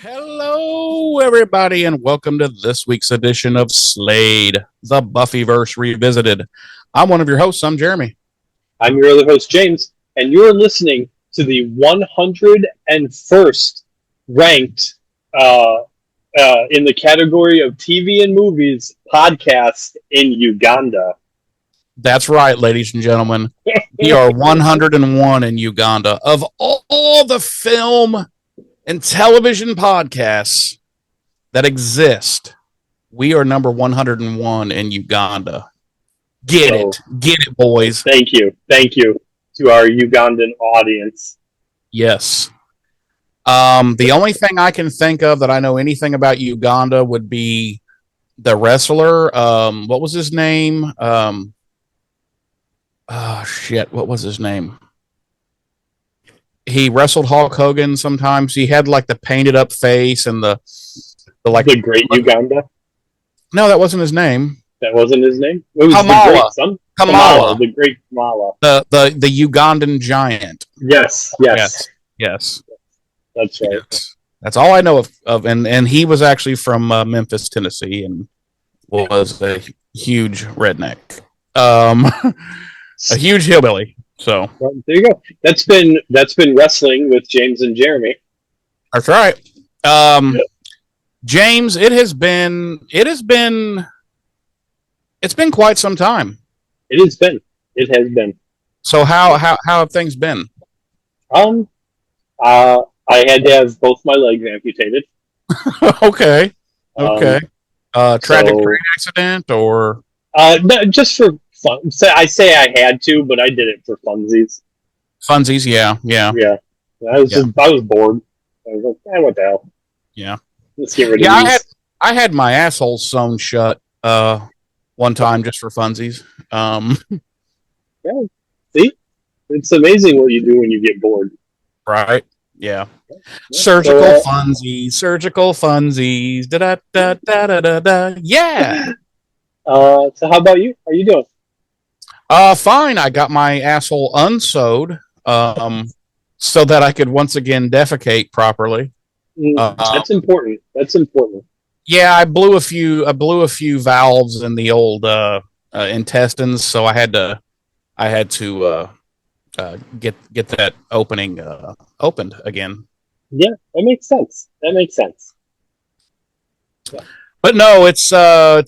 Hello, everybody, and welcome to this week's edition of Slade, the Buffyverse Revisited. I'm one of your hosts. I'm Jeremy. I'm your other host, James, and you're listening to the 101st ranked in the category of TV and movies podcast in Uganda. That's right, ladies and gentlemen. We are 101 in Uganda. Of all the film and television podcasts that exist, we are number 101 in Uganda. Get it, boys. Thank you to our Ugandan audience. Yes. The only thing I can think of that I know anything about Uganda would be the wrestler. What was his name? What was his name? He wrestled Hulk Hogan sometimes. He had like the painted up face and the Great Uganda. No, that wasn't his name. That wasn't his name. It was Kamala. Kamala, the great Kamala. The Ugandan giant. Yes. That's right. Yes. That's all I know of. And he was actually from Memphis, Tennessee, and was a huge redneck, a huge hillbilly. So well, there you go. That's been wrestling with James and Jeremy. That's right. James, it's been quite some time. It has been. So how have things been? I had to have both my legs amputated. Okay. Tragic train accident or no, just for fun. I say I had to, but I did it for funsies. Funsies, yeah. I was bored. I was like, what the hell? Yeah. Let's get rid of these. I had my asshole sewn shut one time just for funsies. Yeah. See? It's amazing what you do when you get bored. Right. Yeah. Surgical funsies. Da da da da da da. Yeah. So how about you? How you doing? Fine. I got my asshole unsewed, so that I could once again defecate properly. That's important. Yeah, I blew a few valves in the old intestines, so I had to get that opening opened again. Yeah, that makes sense. Yeah. But no, it's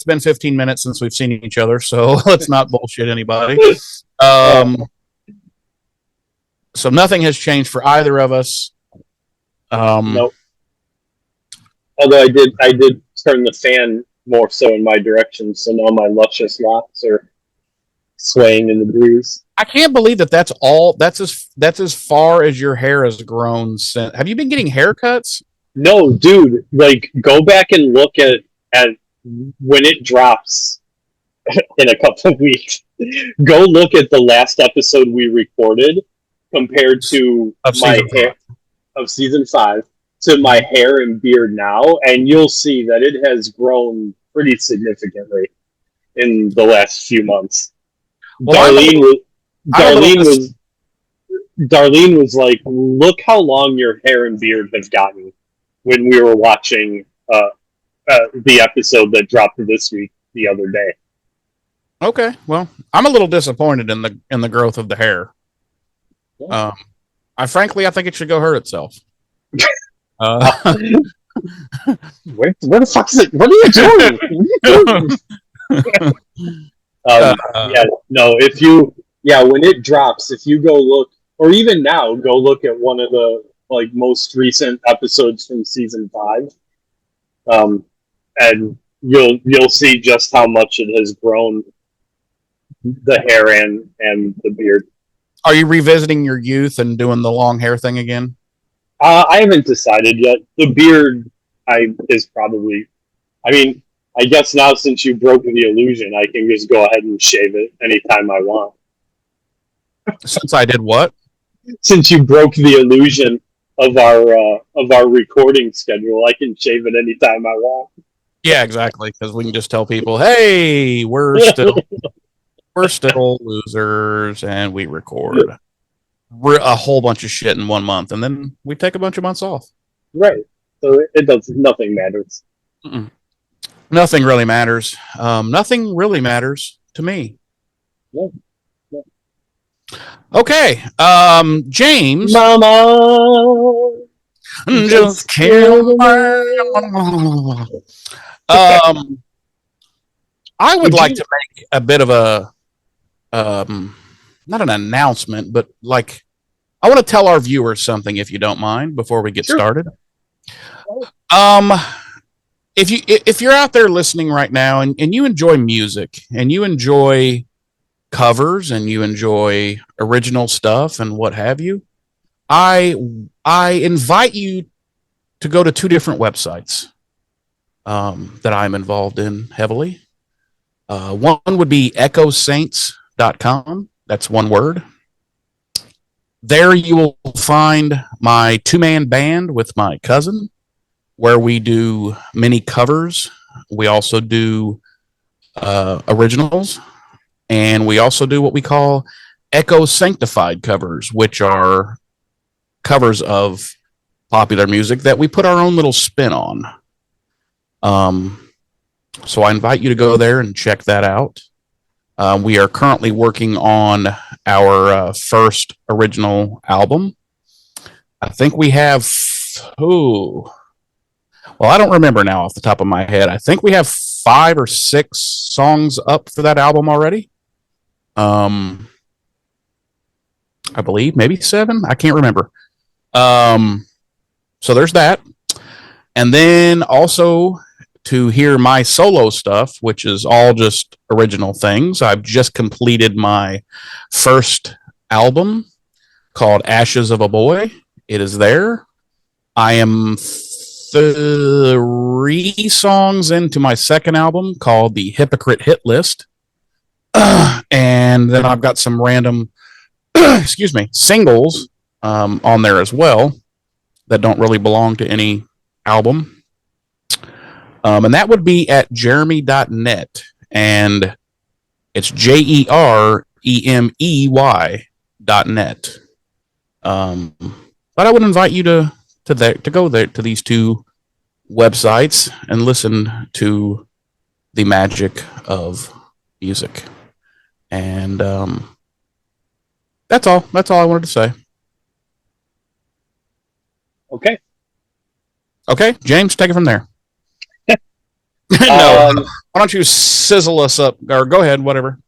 been 15 minutes since we've seen each other, so let's not bullshit anybody. So nothing has changed for either of us. Nope. Although I did turn the fan more so in my direction, so now my luscious locks are swaying in the breeze. I can't believe that's all. That's as far as your hair has grown since. Have you been getting haircuts? No, dude. Like, go back and look at when it drops in a couple of weeks. Go look at the last episode we recorded compared to my hair of season 5 to my hair and beard now, and you'll see that it has grown pretty significantly in the last few months. Well, Darlene was like, look how long your hair and beard have gotten when we were watching the episode that dropped this week the other day. Okay, well, I'm a little disappointed in the growth of the hair. Yeah. I think it should go hurt itself. Where the fuck is it? What are you doing? When it drops, if you go look, or even now, go look at one of the most recent episodes from season 5, and you'll see just how much it has grown, the hair and the beard. Are you revisiting your youth and doing the long hair thing again? I haven't decided yet. The beard, is probably. I mean, I guess now since you broke the illusion, I can just go ahead and shave it anytime I want. Since I did what? Since you broke the illusion of our recording schedule, I can shave it anytime I want. Yeah, exactly. Because we can just tell people, "Hey, we're still losers, and we record a whole bunch of shit in 1 month, and then we take a bunch of months off." Right. So it does nothing matters. Mm-mm. Nothing really matters. Nothing really matters to me. Yeah, yeah. Okay, James. Mama, Just kill I would would like you? to make a bit of a not an announcement, but like I want to tell our viewers something if you don't mind before we get Sure. started. Um if you're out there listening right now and you enjoy music and you enjoy covers and you enjoy original stuff and what have you, I I invite you to go to two different websites that I'm involved in heavily. One would be echosaints.com. That's one word. There you will find my two-man band with my cousin, where we do many covers. We also do originals, and we also do what we call Echo Sanctified covers, which are covers of popular music that we put our own little spin on. So I invite you to go there and check that out. We are currently working on our first original album. I think we have, well, I don't remember now off the top of my head. I think we have 5 or 6 songs up for that album already. I believe maybe 7. I can't remember. So there's that. And then also to hear my solo stuff, which is all just original things. I've just completed my first album called Ashes of a Boy. It is there. I am 3 songs into my second album called The Hypocrite Hit List. And then I've got some random, excuse me, singles on there as well that don't really belong to any album. And that would be at jeremy.net. And it's JEREMEY.net. But I would invite you to go there to these two websites and listen to the magic of music. And that's all. That's all I wanted to say. Okay. Okay, James, take it from there. No, why don't you sizzle us up? Or go ahead, whatever.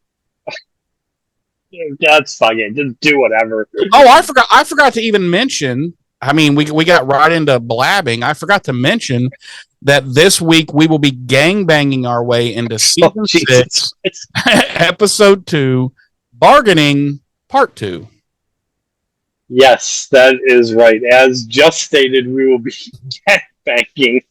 That's fine. Just do whatever. Oh, I forgot to even mention. I mean, we got right into blabbing. I forgot to mention that this week we will be gangbanging our way into season 6, episode 2, bargaining part 2. Yes, that is right. As just stated, we will be gangbanging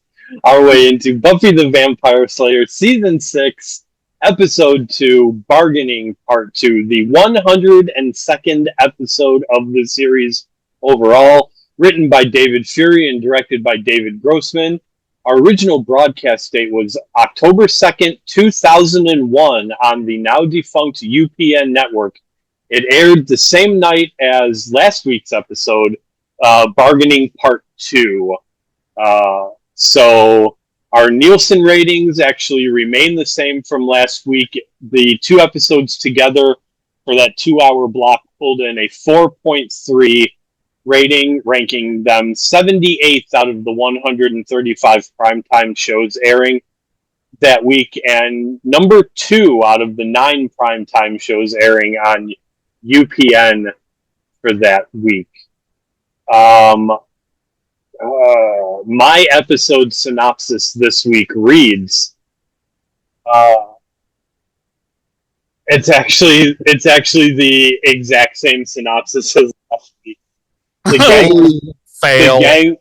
our way into Buffy the Vampire Slayer season 6, episode 2, bargaining part 2, the 102nd episode of the series overall, written by David Fury and directed by David Grossman. Our original broadcast date was October 2nd, 2001 on the now defunct UPN network. It aired the same night as last week's episode, bargaining part 2. So our Nielsen ratings actually remain the same from last week. The 2 episodes together for that 2-hour block pulled in a 4.3 rating, ranking them 78th out of the 135 primetime shows airing that week, and number 2 out of the 9 primetime shows airing on UPN for that week. My episode synopsis this week reads, it's actually the exact same synopsis as last week. The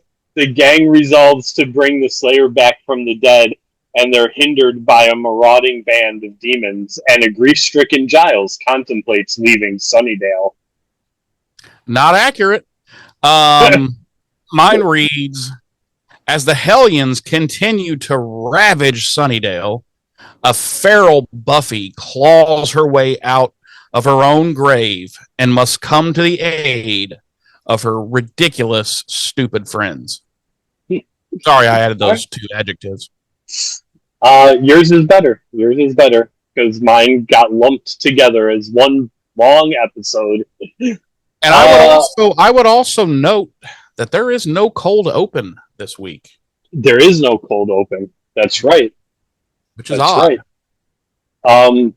gang resolves to bring the Slayer back from the dead, and they're hindered by a marauding band of demons, and a grief-stricken Giles contemplates leaving Sunnydale. Not accurate. Mine reads, as the Hellions continue to ravage Sunnydale, a feral Buffy claws her way out of her own grave and must come to the aid of her ridiculous, stupid friends. Sorry, I added those two adjectives. Yours is better. Yours is better because mine got lumped together as one long episode. And I would also note that there is no cold open this week. There is no cold open. That's right. Which is odd. Right.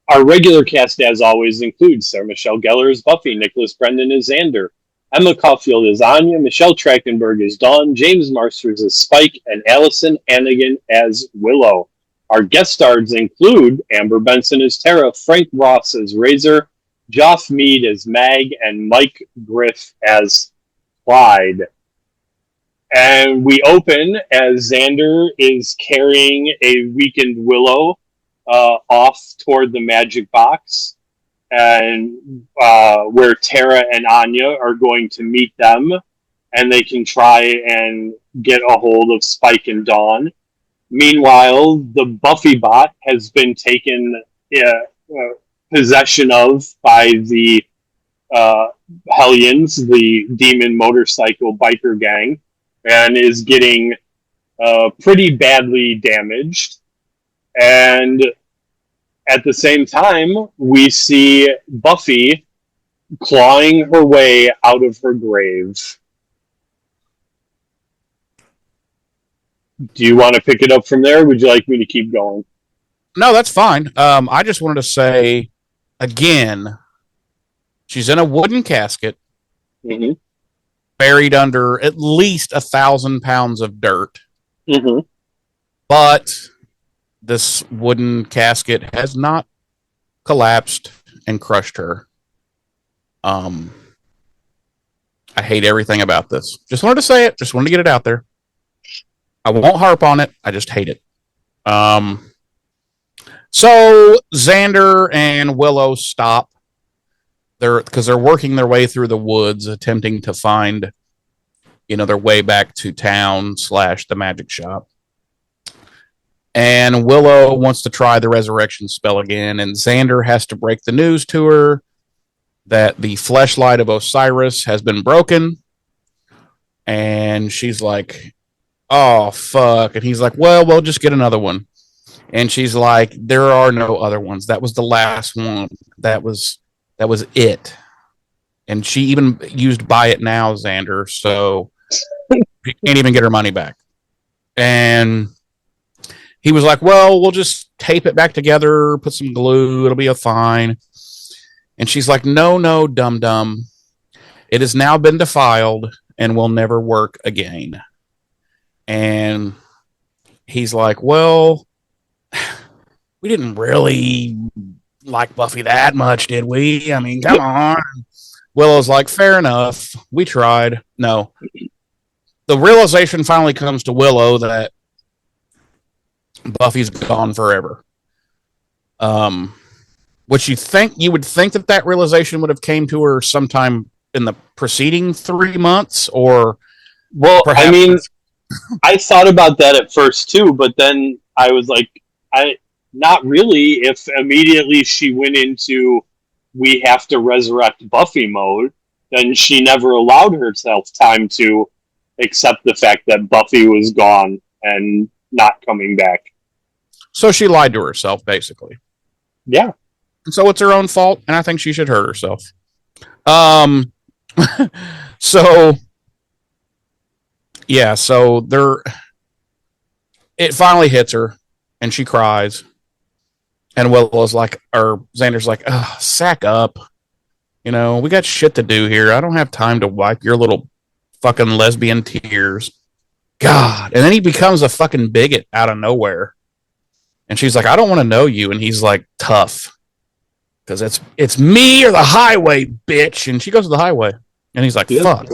Our regular cast, as always, includes Sarah Michelle Gellar as Buffy, Nicholas Brendan as Xander, Emma Caulfield as Anya, Michelle Trachtenberg as Dawn, James Marsters as Spike, and Allison Hannigan as Willow. Our guest stars include Amber Benson as Tara, Frank Ross as Razor, Joff Mead as Mag, and Mike Griff as Clyde. And we open as Xander is carrying a weakened Willow off toward the magic box, and where Tara and Anya are going to meet them, and they can try and get a hold of Spike and Dawn. Meanwhile, the Buffy bot has been taken possession of by the Hellions, the demon motorcycle biker gang, and is getting pretty badly damaged. And at the same time, we see Buffy clawing her way out of her grave. Do you want to pick it up from there, or would you like me to keep going? No, that's fine. I just wanted to say, again, she's in a wooden casket, buried under at least 1,000 pounds of dirt. But this wooden casket has not collapsed and crushed her. I hate everything about this. Just wanted to say it. Just wanted to get it out there. I won't harp on it. I just hate it. So Xander and Willow stop. Because they're working their way through the woods, attempting to find, their way back to town / the magic shop. And Willow wants to try the resurrection spell again, and Xander has to break the news to her that the fleshlight of Osiris has been broken. And she's like, oh, fuck. And he's like, well, we'll just get another one. And she's like, there are no other ones. That was the last one. That was it. And she even used buy it now, Xander, so she can't even get her money back. And he was like, well, we'll just tape it back together, put some glue, it'll be fine. And she's like, no, dum-dum. It has now been defiled and will never work again. And he's like, well, we didn't really like Buffy that much, did we? I mean, come on. Willow's like, fair enough. We tried. No. The realization finally comes to Willow that Buffy's gone forever. Which you would think that realization would have came to her sometime in the preceding 3 months, or I mean, I thought about that at first too, but then I was like, not really. If immediately she went into we have to resurrect Buffy mode, then she never allowed herself time to accept the fact that Buffy was gone and not coming back. So she lied to herself, basically. Yeah. And so it's her own fault, and I think she should hurt herself. So it finally hits her, and she cries. And Willow's like, or Xander's like, oh, sack up. We got shit to do here. I don't have time to wipe your little fucking lesbian tears. God. And then he becomes a fucking bigot out of nowhere. And she's like, I don't want to know you. And he's like, tough. Because it's me or the highway, bitch. And she goes to the highway. And he's like, fuck.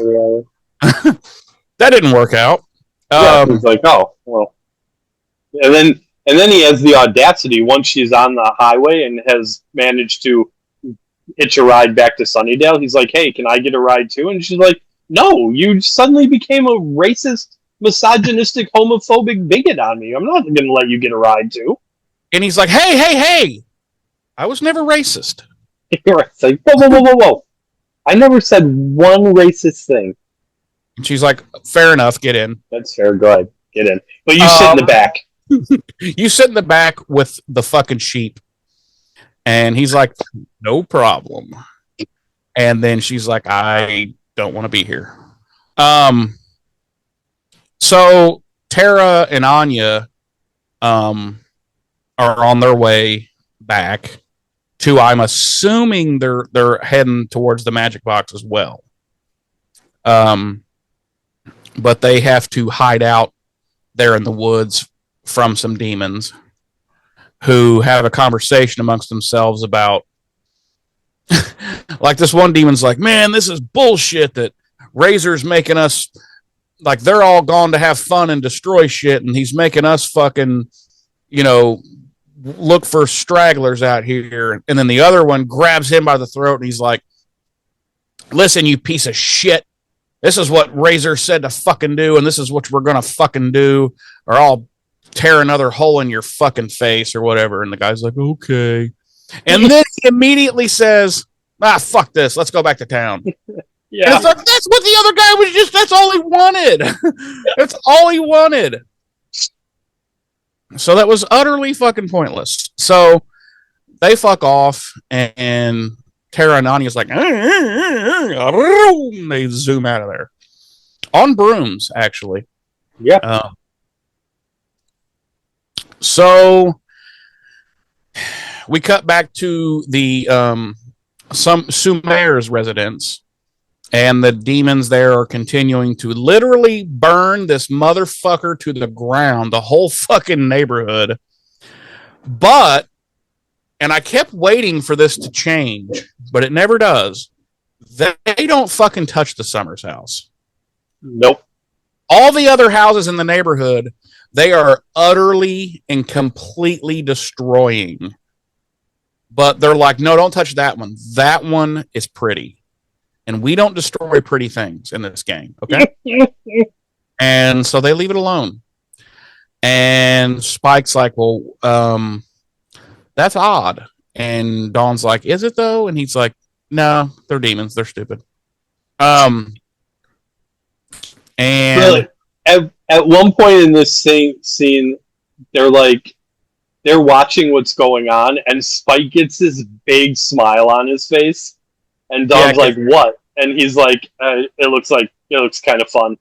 That didn't work out. He's like, oh, well. And then he has the audacity, once she's on the highway and has managed to hitch a ride back to Sunnydale, he's like, hey, can I get a ride too? And she's like, no, you suddenly became a racist, misogynistic, homophobic bigot on me. I'm not going to let you get a ride too. And he's like, hey, I was never racist. It's like, whoa. I never said one racist thing. And she's like, fair enough, get in. That's fair. Go ahead, get in. But you sit in the back. You sit in the back with the fucking sheep. And he's like, no problem. And then she's like, I don't want to be here. So Tara and Anya are on their way back to, I'm assuming they're heading towards the magic box as well. But they have to hide out there in the woods from some demons who have a conversation amongst themselves about, like, this one demon's like, man, this is bullshit that Razor's making us, like, they're all gone to have fun and destroy shit, and he's making us fucking, look for stragglers out here. And then the other one grabs him by the throat, and he's like, listen, you piece of shit. This is what Razor said to fucking do, and this is what we're going to fucking do, or I'll tear another hole in your fucking face or whatever. And the guy's like, okay. And then he immediately says, fuck this. Let's go back to town. Yeah. And it's like, that's what the other guy was just, that's all he wanted. That's all he wanted. So that was utterly fucking pointless. So they fuck off, and Tara and Anya's like, they zoom out of there. On brooms, actually. Yeah. So we cut back to the some Sumer's residence, and the demons there are continuing to literally burn this motherfucker to the ground, the whole fucking neighborhood. But, and I kept waiting for this to change, but it never does. They don't fucking touch the Summers house. Nope. All the other houses in the neighborhood, they are utterly and completely destroying. But they're like, no, don't touch that one. That one is pretty. And we don't destroy pretty things in this game, okay? And so they leave it alone. And Spike's like, well, that's odd. And Dawn's like, is it though? And he's like, no, they're demons. They're stupid. And really, at one point in this scene, they're watching what's going on, and Spike gets this big smile on his face, and Dawn's like, "What?" And he's like, "It looks kind of fun."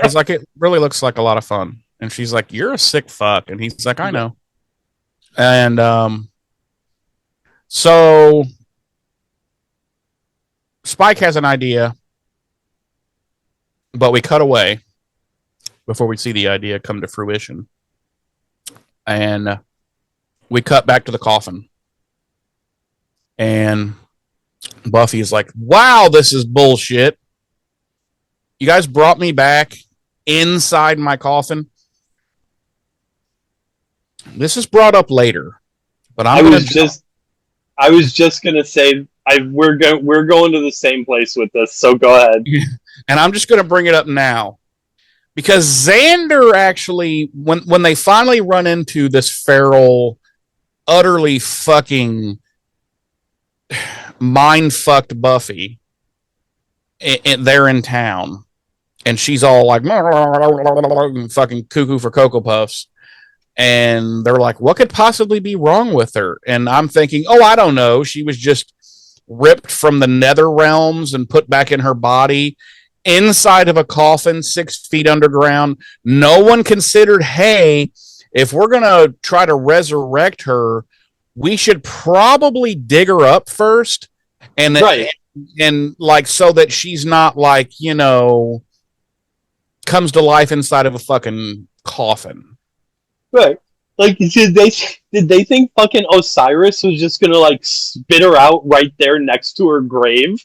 He's like, "It really looks like a lot of fun." And she's like, "You're a sick fuck," and he's like, "I know." And so Spike has an idea, but we cut away before we see the idea come to fruition. And we cut back to the coffin. And Buffy is like, wow, this is bullshit. You guys brought me back inside my coffin. This is brought up later, but I was just gonna say we're going to the same place with this, so go ahead. And I'm just gonna bring it up now. Because Xander actually, when they finally run into this feral, utterly fucking mind-fucked Buffy, and they're in town, and she's all like, fucking cuckoo for Cocoa Puffs, and they're like, what could possibly be wrong with her? And I'm thinking, oh, I don't know, she was just ripped from the nether realms and put back in her body, inside of a coffin 6 feet underground. No one considered, hey, if we're going to try to resurrect her, we should probably dig her up first. And, right. and like, so that she's not like, comes to life inside of a fucking coffin. Right. Like, did they think fucking Osiris was just going to like spit her out right there next to her grave?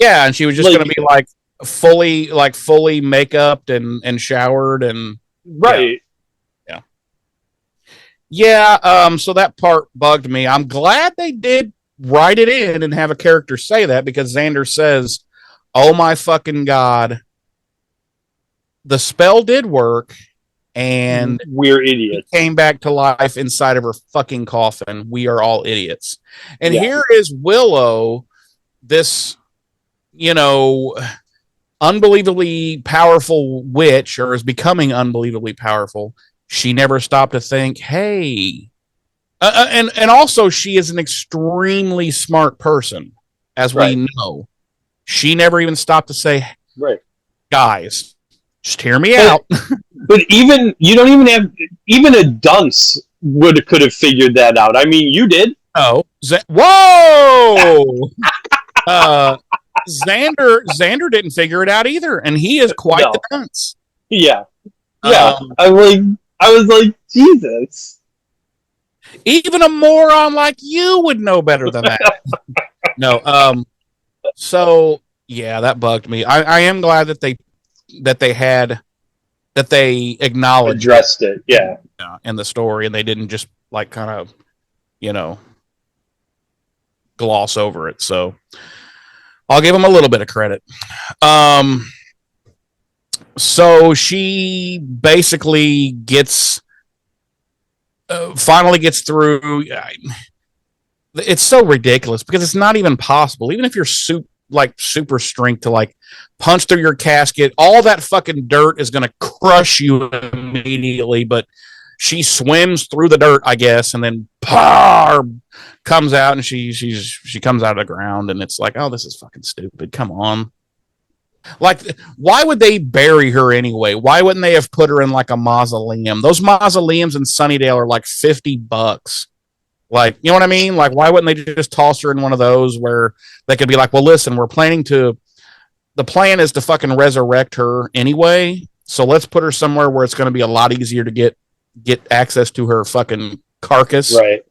Yeah. And she was just going to be like, fully make-upped and showered and right. Yeah. So that part bugged me. I'm glad they did write it in and have a character say that, because Xander says, oh my fucking god, the spell did work and we're idiots. He came back to life inside of her fucking coffin. We are all idiots. And here is Willow, this unbelievably powerful witch, or is becoming unbelievably powerful, she never stopped to think, hey, and also she is an extremely smart person, as Right. we know. She never even stopped to say, Right. guys, just hear me out. But even you don't even have even a dunce could have figured that out. I mean, you did. Oh, whoa! Xander didn't figure it out either, and he is quite No. the dunce. Yeah. Yeah. I was like, Jesus. Even a moron like you would know better than that. No. So yeah, that bugged me. I am glad that they acknowledged Addressed it. Yeah. in the story, and they didn't just like kind of, gloss over it. So I'll give them a little bit of credit. So she basically finally gets through. It's so ridiculous because it's not even possible. Even if you're super strength to like punch through your casket, all that fucking dirt is going to crush you immediately. But she swims through the dirt, I guess, and then comes out, and she comes out of the ground, and it's like, oh, this is fucking stupid. Come on. Like, why would they bury her anyway? Why wouldn't they have put her in like a mausoleum? Those mausoleums in Sunnydale are like $50. Like, you know what I mean? Like, why wouldn't they just toss her in one of those where they could be like, well, listen, the plan is to fucking resurrect her anyway. So let's put her somewhere where it's going to be a lot easier to get access to her fucking carcass. Right.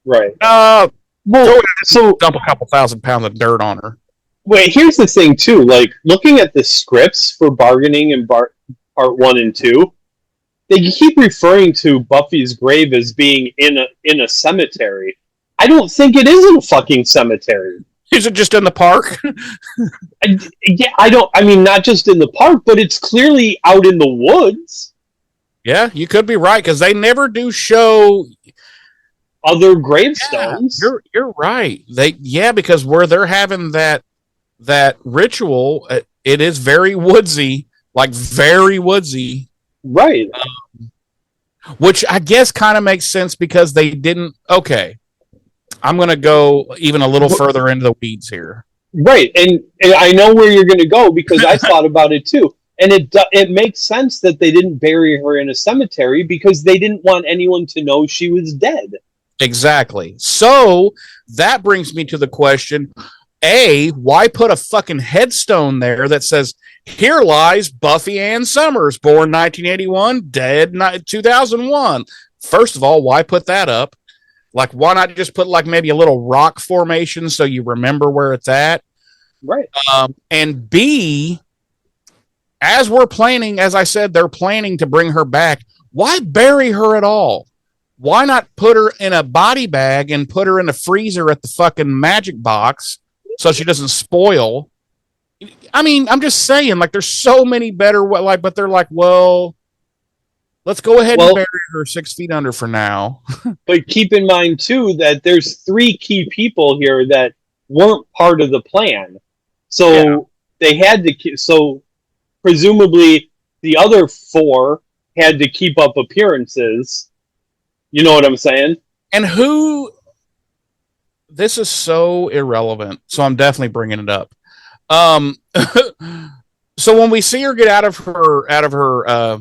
Right. Well, so dump a couple thousand pounds of dirt on her. Wait, here's the thing too. Like, looking at the scripts for Bargaining in part 1 and 2, they keep referring to Buffy's grave as being in a cemetery. I don't think it is in a fucking cemetery. Is it just in the park? I mean, not just in the park, but it's clearly out in the woods. Yeah, you could be right, because they never do show other gravestones. Yeah, you're right. Because where they're having that ritual, it is very woodsy, like very woodsy. Right. Which I guess kind of makes sense because they didn't. Okay, I'm going to go even a little further into the weeds here. Right, and I know where you're going to go because I thought about it too. And it makes sense that they didn't bury her in a cemetery because they didn't want anyone to know she was dead. Exactly. So that brings me to the question, A, why put a fucking headstone there that says, here lies Buffy Ann Summers, born 1981, dead 2001? First of all, why put that up? Like, why not just put like maybe a little rock formation so you remember where it's at? Right. And B, as I said, they're planning to bring her back. Why bury her at all? Why not put her in a body bag and put her in the freezer at the fucking magic box so she doesn't spoil? I mean, I'm just saying, like, there's so many better, but they're like, well, let's go ahead and bury her 6 feet under for now. But keep in mind, too, that there's 3 key people here that weren't part of the plan. So they had to, so presumably the other 4 had to keep up appearances. You know what I'm saying? And this is so irrelevant, so I'm definitely bringing it up. So when we see her get out of her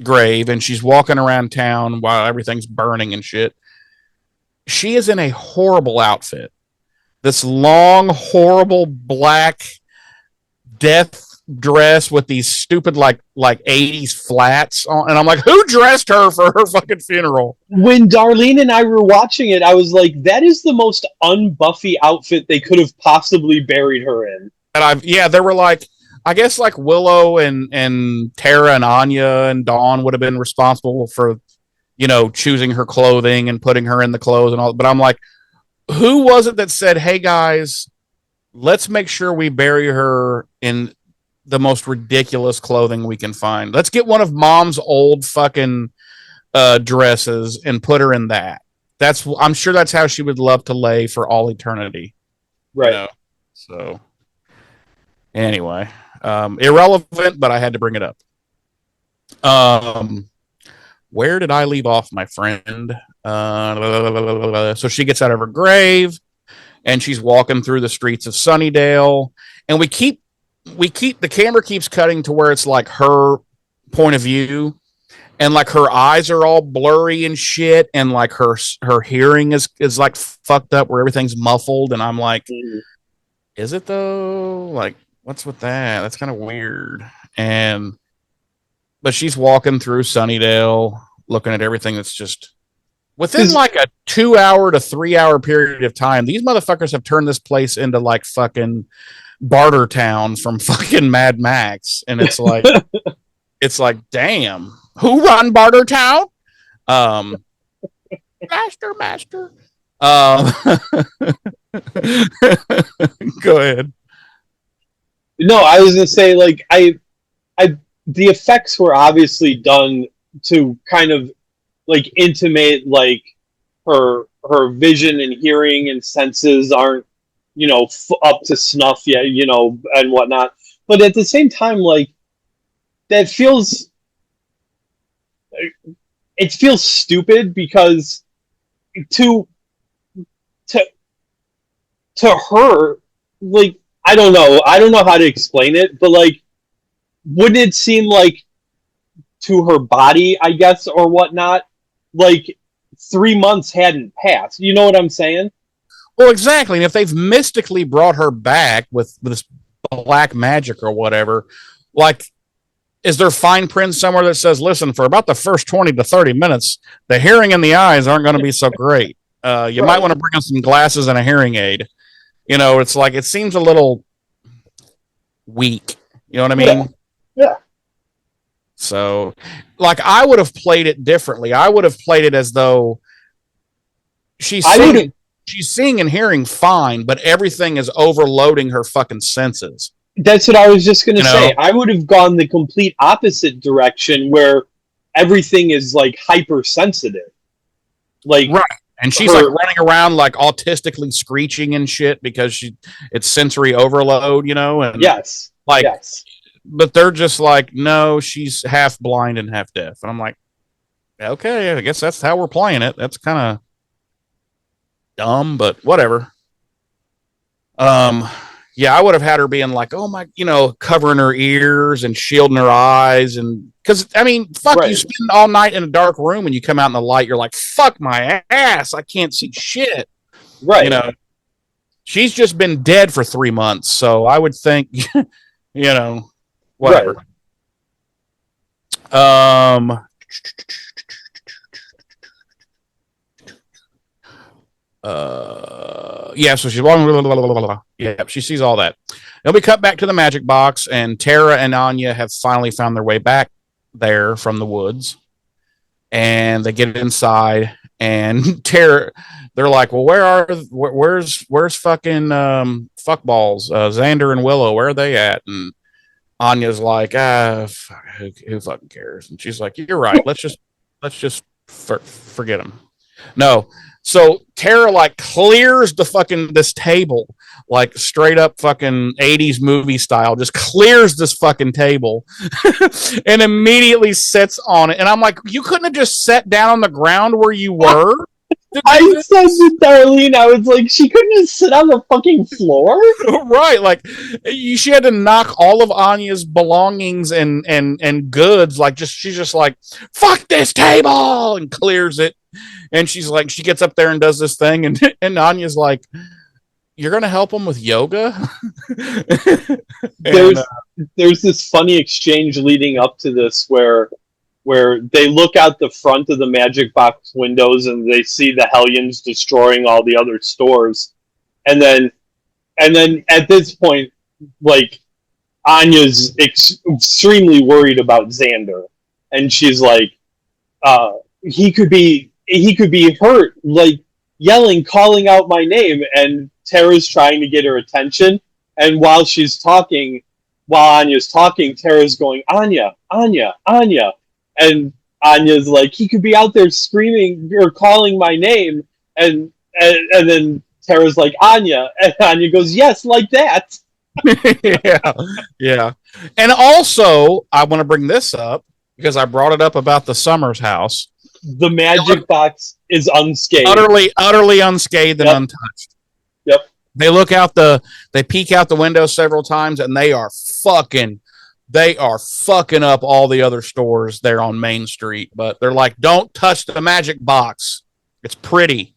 grave and she's walking around town while everything's burning and shit, she is in a horrible outfit. This long, horrible black death dress with these stupid like 80s flats on, and I'm like, who dressed her for her fucking funeral? When Darlene and I were watching it, I was like, that is the most un-Buffy outfit they could have possibly buried her in. And there were like, I guess like Willow and Tara and Anya and Dawn would have been responsible for, choosing her clothing and putting her in the clothes and all, but I'm like, who was it that said, hey guys, let's make sure we bury her in the most ridiculous clothing we can find. Let's get one of Mom's old fucking dresses and put her in that. I'm sure that's how she would love to lay for all eternity. Right. So anyway, Irrelevant, but I had to bring it up. Where did I leave off, my friend? So she gets out of her grave and she's walking through the streets of Sunnydale, and the camera keeps cutting to where it's like her point of view, and like her eyes are all blurry and shit, and like her hearing is like fucked up where everything's muffled, and I'm like, is it though? Like, what's with that? That's kind of weird. But she's walking through Sunnydale, looking at everything that's just within like a 2 hour to 3 hour period of time. These motherfuckers have turned this place into like fucking Barter Town from fucking Mad Max, and it's like, damn, who run Barter Town? Master. Go ahead. No, I was gonna say, like, the effects were obviously done to kind of like intimate, like her vision and hearing and senses aren't, up to snuff yet, and whatnot. But at the same time, like, that feels stupid, because to her, like, I don't know how to explain it, but like, wouldn't it seem like to her body, I guess, or whatnot, like 3 months hadn't passed? You know what I'm saying? Well, exactly. And if they've mystically brought her back with this black magic or whatever, like, is there fine print somewhere that says, listen, for about the first 20 to 30 minutes, the hearing and the eyes aren't going to be so great. You might want to bring in some glasses and a hearing aid. It's like, it seems a little weak. You know what I mean? Yeah. So, like, I would have played it differently. I would have played it as though she's seeing and hearing fine, but everything is overloading her fucking senses. That's what I was just going to say. I would have gone the complete opposite direction, where everything is like hypersensitive. Like, right. And she's like running around like autistically screeching and shit because it's sensory overload, and yes. Like, yes. But they're just like, no, she's half blind and half deaf. And I'm like, okay, I guess that's how we're playing it. That's kind of dumb, but whatever. Yeah, I would have had her being like, oh my, covering her ears and shielding her eyes. And because, I mean, fuck, you spend all night in a dark room and you come out in the light, you're like, fuck my ass, I can't see shit. Right. She's just been dead for 3 months. So I would think, whatever. Right. Yeah, so she's yeah, she sees all that. Then we cut back to the magic box, and Tara and Anya have finally found their way back there from the woods, and they get inside, and Tara, they're like, well, where's fucking fuckballs, Xander and Willow, where are they at? And Anya's like, who fucking cares? And she's like, you're right, let's just forget them. No. So Tara like clears this table, like straight up fucking 80s movie style, just clears this fucking table and immediately sits on it. And I'm like, you couldn't have just sat down on the ground where you were? I said to Darlene, I was like, she couldn't just sit on the fucking floor? Right, like she had to knock all of Anya's belongings and goods, like she's just like, fuck this table, and clears it. And she's like, she gets up there and does this thing, and Anya's like, you're gonna help him with yoga? There's this funny exchange leading up to this where they look out the front of the magic box windows and they see the Hellions destroying all the other stores, and then at this point, like, Anya's extremely worried about Xander, and she's like, he could be hurt, like yelling, calling out my name, and Tara's trying to get her attention, and while Anya's talking, Tara's going, Anya, Anya, Anya. And Anya's like, he could be out there screaming or calling my name. And then Tara's like, Anya. And Anya goes, yes, like that. Yeah, yeah. And also, I want to bring this up because I brought it up about the Summers house. The magic box is unscathed. Utterly unscathed and Yep. untouched. Yep. They peek out the window several times, and they are fucking up all the other stores there on Main Street. But they're like, don't touch the magic box. It's pretty.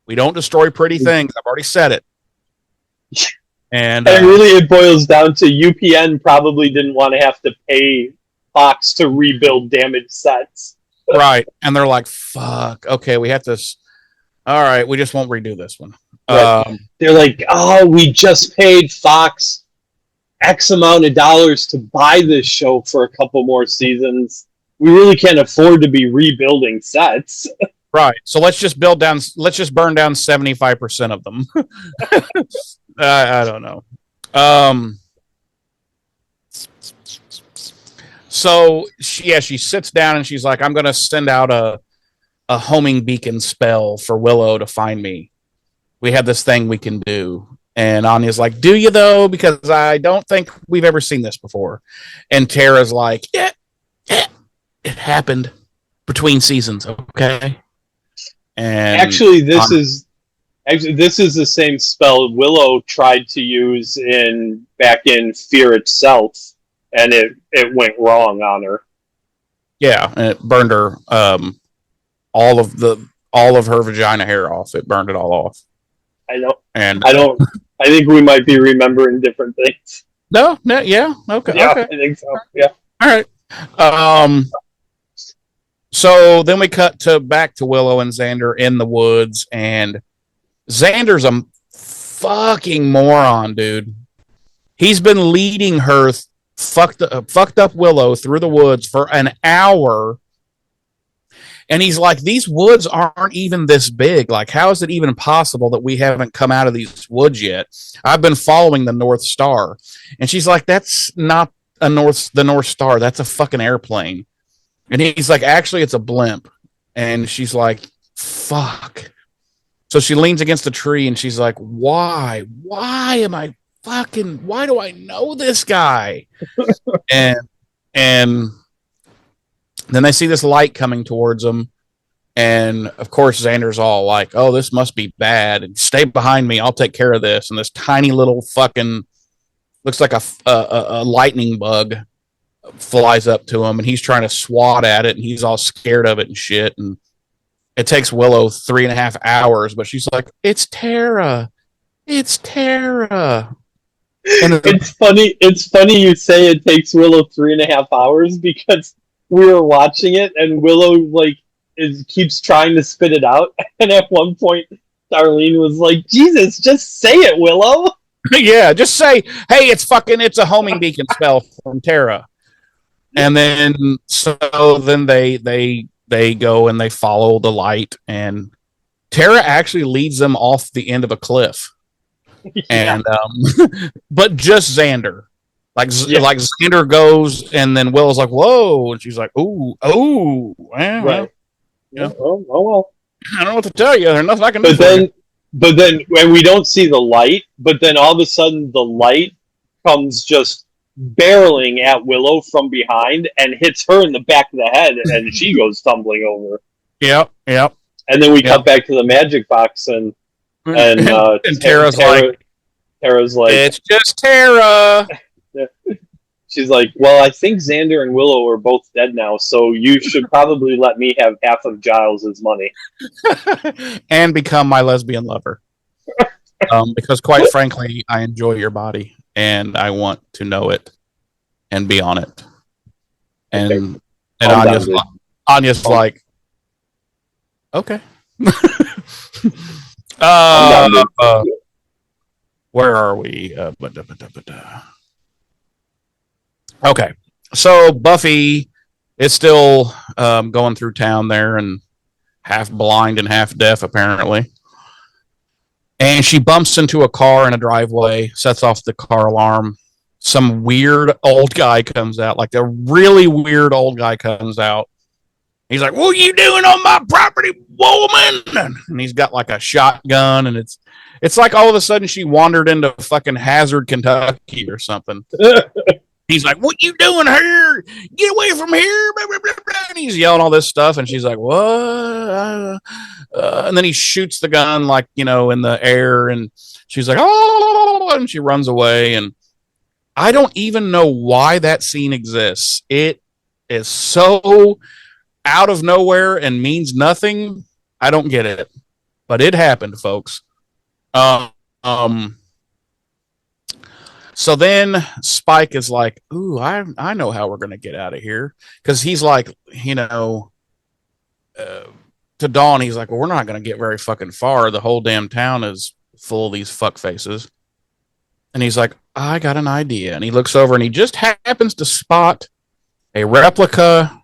We don't destroy pretty things. I've already said it. And really, it boils down to UPN probably didn't want to have to pay Fox to rebuild damaged sets. Right. And they're like, fuck. Okay, we have to. All right, we just won't redo this one. Right. They're like, oh, we just paid Fox X amount of dollars to buy this show for a couple more seasons. We really can't afford to be rebuilding sets. Right. So let's just burn down 75% of them. I don't know. So she sits down and she's like, I'm going to send out a homing beacon spell for Willow to find me. We have this thing we can do. And Anya's like, do you though? Because I don't think we've ever seen this before. And Tara's like, yeah, it happened between seasons. Okay. And actually, this is the same spell Willow tried to use back in Fear itself, and it went wrong on her. Yeah, and it burned her all of her vagina hair off. It burned it all off. I know. And I think we might be remembering different things. No, yeah, okay, yeah, okay. I think so. Yeah. All right. So then we cut back to Willow and Xander in the woods, and Xander's a fucking moron, dude. He's been leading her fucked up Willow through the woods for an hour. And he's like, these woods aren't even this big. Like, how is it even possible that we haven't come out of these woods yet? I've been following the North Star. And she's like, that's not the North Star. That's a fucking airplane. And he's like, actually, it's a blimp. And she's like, fuck. So she leans against a tree and she's like, why? Why do I know this guy? and then they see this light coming towards them. And of course, Xander's all like, oh, this must be bad. And stay behind me. I'll take care of this. And this tiny little fucking looks like a lightning bug flies up to him, and he's trying to swat at it, and he's all scared of it and shit. And it takes Willow 3.5 hours, but she's like, it's Tara. It's Tara. And it's funny you say it takes Willow 3.5 hours, because we were watching it and Willow keeps trying to spit it out, and at one point Darlene was like, Jesus, just say it, Willow. Yeah, just say, hey, it's a homing beacon spell from Tara. And then they go and they follow the light, and Tara actually leads them off the end of a cliff. Yeah. And but just Xander. Like Xander goes, and then Willow's like, whoa, and she's like, ooh, well, right. Yeah. Oh, well. I don't know what to tell you. There's nothing I can do. But then when we don't see the light, but then all of a sudden the light comes just barreling at Willow from behind and hits her in the back of the head, and she goes tumbling over. Yep. And then we cut back to the magic box, and Tara's like, it's just Tara. She's like, well, I think Xander and Willow are both dead now, so you should probably let me have half of Giles's money. And become my lesbian lover. Because quite frankly, I enjoy your body, and I want to know it and be on it. And Anya's like, okay. Where are we? Okay, so Buffy is still going through town there, and half blind and half deaf, apparently. And she bumps into a car in a driveway, sets off the car alarm. Some weird old guy comes out, like a really weird old guy comes out. He's like, what are you doing on my property, woman? And he's got like a shotgun, and It's like all of a sudden she wandered into fucking Hazard, Kentucky or something. He's like, "What you doing here? Get away from here!" And he's yelling all this stuff, and she's like, "What?" And then he shoots the gun like in the air, and she's like, "Oh!" And she runs away. And I don't even know why that scene exists. It is so out of nowhere and means nothing. I don't get it, but it happened, folks. Um, So then Spike is like, "Ooh, I know how we're gonna get out of here," because he's like, to Dawn, he's like, "Well, we're not gonna get very fucking far. The whole damn town is full of these fuck faces." And he's like, "I got an idea." And he looks over and he just happens to spot a replica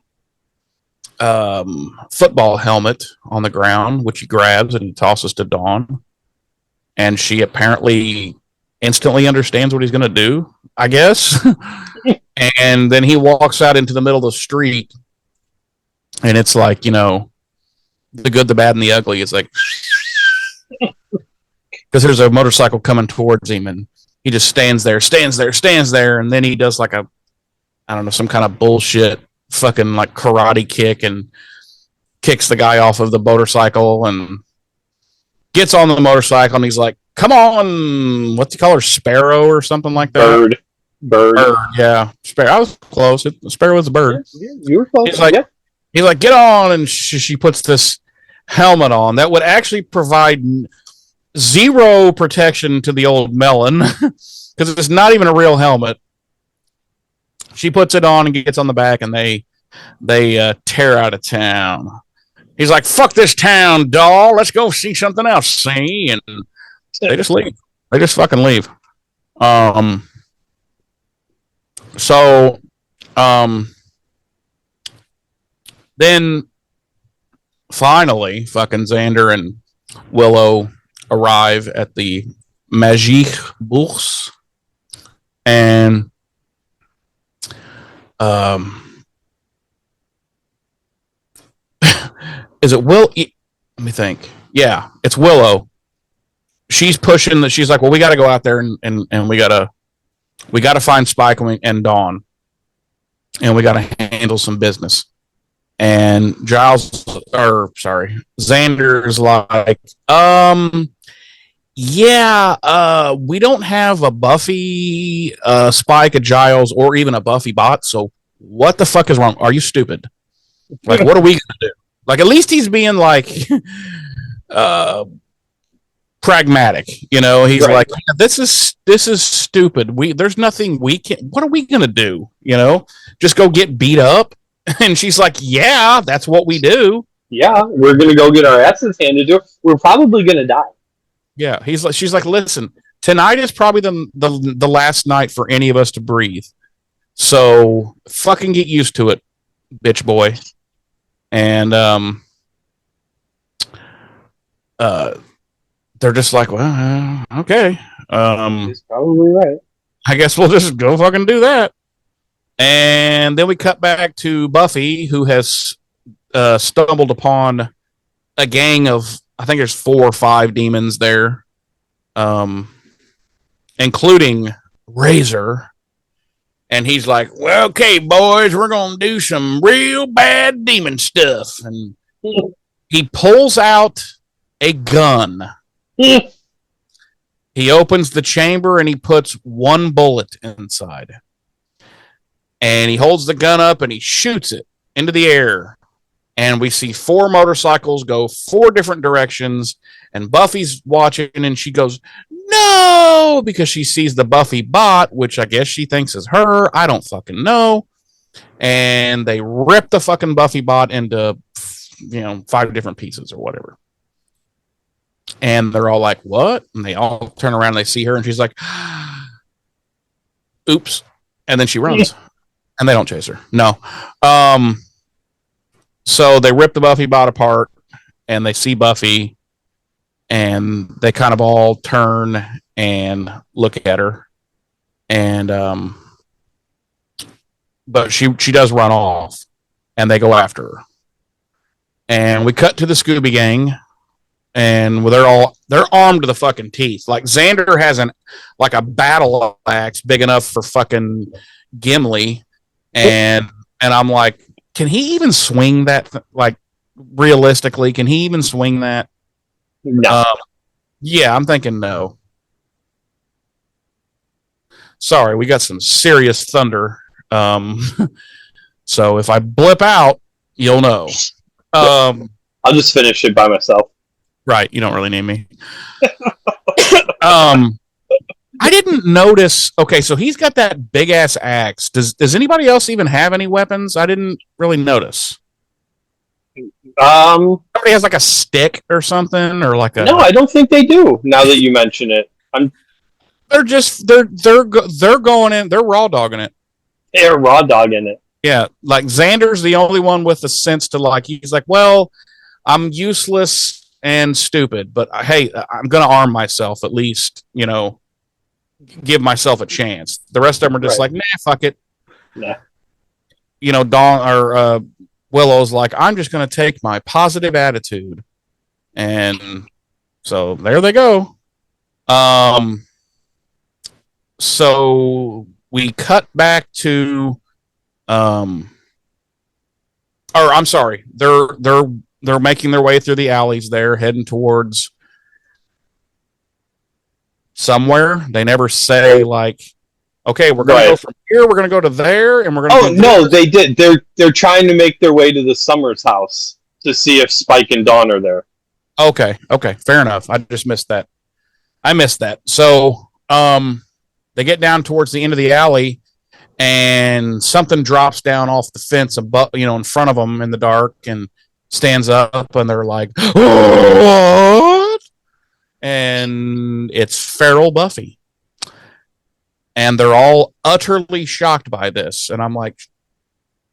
football helmet on the ground, which he grabs and he tosses to Dawn. And she apparently instantly understands what he's going to do, I guess. And then he walks out into the middle of the street, and it's like, the good, the bad, and the ugly. It's like, because there's a motorcycle coming towards him, and he just stands there, and then he does like I don't know, some kind of bullshit fucking like karate kick and kicks the guy off of the motorcycle and gets on the motorcycle, and he's like, "Come on," what's he call her, Sparrow or something like that? Bird. Yeah, Sparrow. I was close. Sparrow was a bird. Yeah, you were close. He's like, "Get on," and she puts this helmet on that would actually provide zero protection to the old melon because it's not even a real helmet. She puts it on and gets on the back, and they tear out of town. He's like, "Fuck this town, doll. Let's go see something else." See, and they just leave. They just fucking leave. So, then finally, fucking Xander and Willow arrive at the Magique Bourse, and is it Will? Let me think. Yeah, it's Willow. She's pushing that. She's like, "Well, we got to go out there and we gotta find Spike and Dawn, and we gotta handle some business." And Xander's like, yeah, we don't have a Buffy, Spike, a Giles, or even a Buffy bot. So what the fuck is wrong? Are you stupid? Like, what are we gonna do? Like, at least he's being like, pragmatic. He's right. Like, yeah, this is stupid. There's nothing we can. What are we gonna do? Just go get beat up? And she's like, "Yeah, that's what we do. Yeah, we're gonna go get our asses handed to us. We're probably gonna die." Yeah, she's like, "Listen, tonight is probably the last night for any of us to breathe. So fucking get used to it, bitch boy." And they're just like, "Well, okay. He's probably right. I guess we'll just go fucking do that." And then we cut back to Buffy, who has stumbled upon a gang of, I think there's 4 or 5 demons there, including Razor. And he's like, "Well, okay, boys, we're going to do some real bad demon stuff." And he pulls out a gun. He opens the chamber and he puts 1 bullet inside. And he holds the gun up and he shoots it into the air. And we see 4 motorcycles go 4 different directions. And Buffy's watching and she goes, "No!" Because she sees the Buffy bot, which I guess she thinks is her. I don't fucking know. And they rip the fucking Buffy bot into, 5 different pieces or whatever. And they're all like, "What?" And they all turn around and they see her and she's like, "Oops." And then she runs. And they don't chase her. No. So they rip the Buffy bot apart and they see Buffy and they kind of all turn and look at her. And but she does run off and they go after her. And we cut to the Scooby Gang and they're armed to the fucking teeth. Like Xander has a battle axe big enough for fucking Gimli, and I'm like, can he even swing that? Like realistically, can he even swing that? No. Yeah, I'm thinking no. Sorry, we got some serious thunder. So if I blip out, you'll know. I'll just finish it by myself. Right, you don't really need me. I didn't notice. Okay, so he's got that big ass axe. Does anybody else even have any weapons? I didn't really notice. Somebody has like a stick or something, or like a. No, I don't think they do. Now that you mention it, They're going in. They're raw dogging it. They're raw dogging it. Yeah, like Xander's the only one with the sense to like. He's like, well, I'm useless and stupid, but hey, I'm gonna arm myself at least. Give myself a chance. The rest of them are just like, nah, fuck it. Nah. Dawn or Willow's like, I'm just going to take my positive attitude, and so there they go. So we cut back to, or I'm sorry, they're making their way through the alleys. There, heading towards somewhere. They never say like, okay, we're going to go from here, we're going to go to there, and we're going to. Oh no, they did. They're trying to make their way to the Summers house to see if Spike and Dawn are there. Okay, fair enough. I just missed that. So, they get down towards the end of the alley, and something drops down off the fence above, in front of them in the dark, and stands up, and they're like, what? And it's feral Buffy. And they're all utterly shocked by this. And I'm like,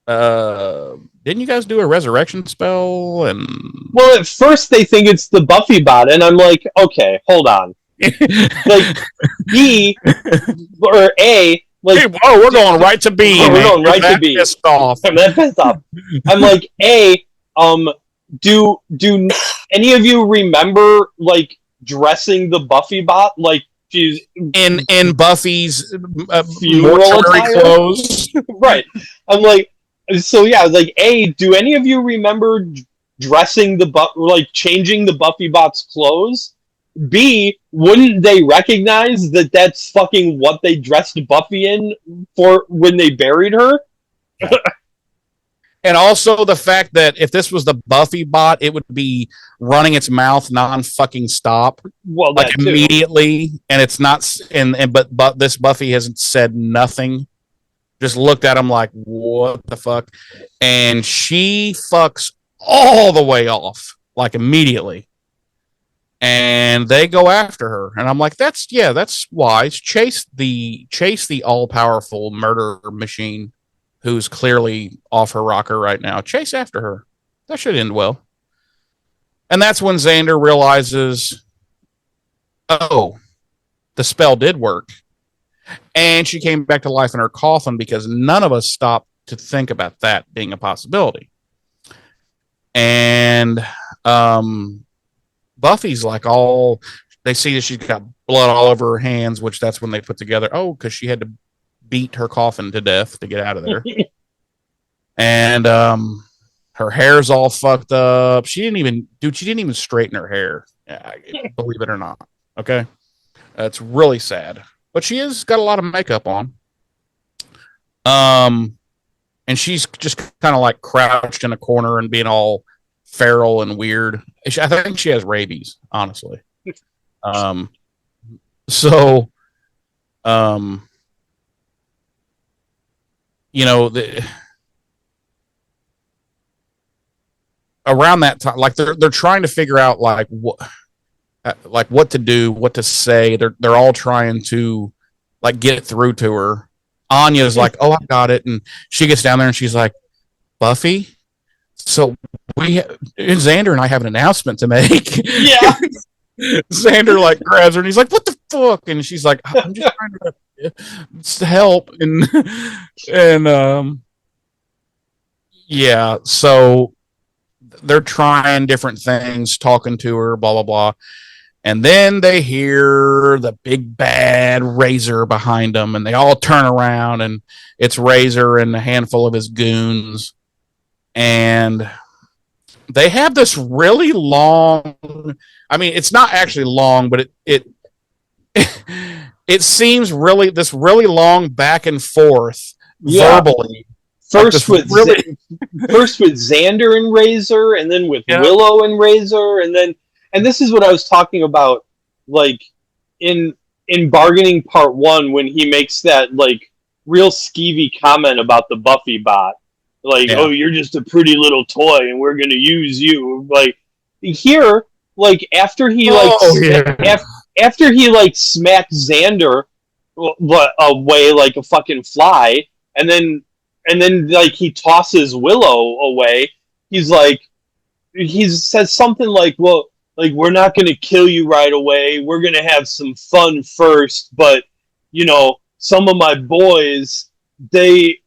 didn't you guys do a resurrection spell? And well, at first they think it's the Buffy bot, and I'm like, okay, hold on. Like B or A, like, hey, whoa, we're going right to B. We're going right to B. Pissed off. I'm that pissed off. I'm like, A, do any of you remember like dressing the Buffy bot like she's in Buffy's funeral attire? Clothes? Right. I'm like, so yeah, like A, do any of you remember dressing like changing the Buffy bot's clothes? B, wouldn't they recognize that that's fucking what they dressed Buffy in for when they buried her? And also the fact that if this was the Buffy bot, it would be running its mouth non-fucking stop. Well, like immediately, and it's not. But this Buffy hasn't said nothing. Just looked at him like, what the fuck? And she fucks all the way off, like immediately. And they go after her, and I'm like, that's wise. Chase the all-powerful murder machine, who's clearly off her rocker right now. Chase after her. That should end well. And that's when Xander realizes, oh, the spell did work. And she came back to life in her coffin because none of us stopped to think about that being a possibility. And Buffy's like they see that she's got blood all over her hands, which that's when they put together, because she had to beat her coffin to death to get out of there. And her hair's all fucked up. She didn't even straighten her hair, believe it or not. Okay, it's really sad, but she has got a lot of makeup on. And she's just kind of like crouched in a corner and being all feral and weird. I think she has rabies, honestly. So around that time, like they're trying to figure out like what to do, what to say. They're all trying to like get through to her. Anya's like, "Oh, I got it," and she gets down there and she's like, "Buffy, so Xander and I have an announcement to make." Yeah. Xander like grabs her and he's like, "What the fuck?" And she's like, "I'm just trying to help." And yeah, so they're trying different things, talking to her, blah, blah, blah. And then they hear the big bad Razor behind them, and they all turn around, and it's Razor and a handful of his goons. And they have this really long, I mean, it's not actually long, but it seems really this really long back and forth verbally. First with Xander and Razor, and then with Willow and Razor, and this is what I was talking about, like in bargaining part 1, when he makes that like real skeevy comment about the Buffy bot, like, oh, you're just a pretty little toy, and we're gonna use you. Like here, like after he after he like smacked Xander away like a fucking fly, and then like he tosses Willow away. He says something like, well, like, we're not going to kill you right away. We're going to have some fun first. But, you know, some of my boys, they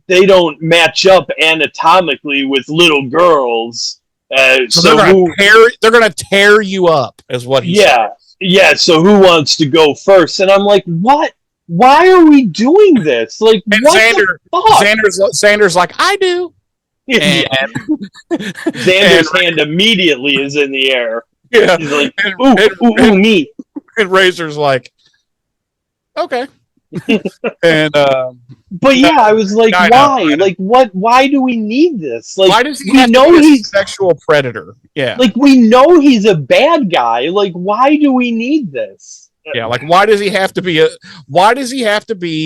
don't match up anatomically with little girls. So they're going to tear you up, is what he said. Yeah, so who wants to go first? And I'm like, what? Why are we doing this? Like, and what the fuck? Xander's like, I do. And Xander's hand immediately is in the air. Yeah. He's like, ooh, me. And Razor's like, okay. And but yeah, I was like, why? Like, what? Why do we need this? Like, why does he have to be a sexual predator? Yeah. Like, we know he's a bad guy. Like, why do we need this? Yeah, like why does he have to be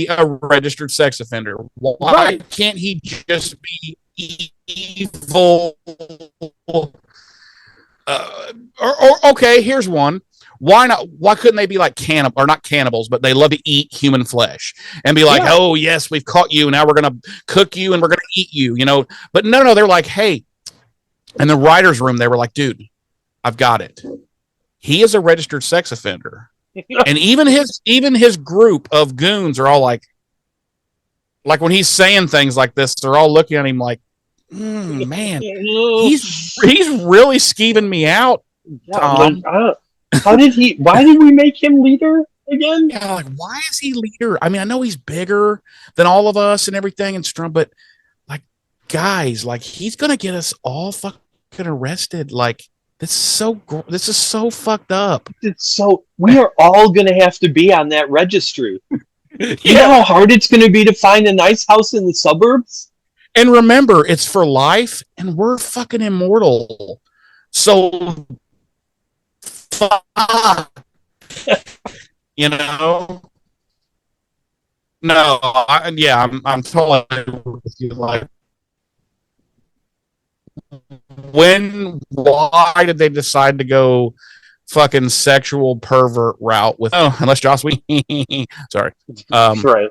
a registered sex offender? Why can't he just be evil? Okay, here's one. Why not? Why couldn't they be like not cannibals, but they love to eat human flesh and be like, oh yes, we've caught you. Now we're gonna cook you and we're gonna eat you. You know, but no, they're like, hey, in the writers' room, they were like, dude, I've got it. He is a registered sex offender. And even his group of goons are all like when he's saying things like this, they're all looking at him like, man, he's really skeeving me out, Tom. Why did we make him leader again? Yeah, like why is he leader? I mean, I know he's bigger than all of us and everything and strong, but like, guys, like he's gonna get us all fucking arrested. Like, this is so fucked up. We are all going to have to be on that registry. You know how hard it's going to be to find a nice house in the suburbs? And remember, it's for life, and we're fucking immortal. So, fuck. You know? No, I'm totally with you. Like, why did they decide to go fucking sexual pervert route with unless Joss sorry. Right.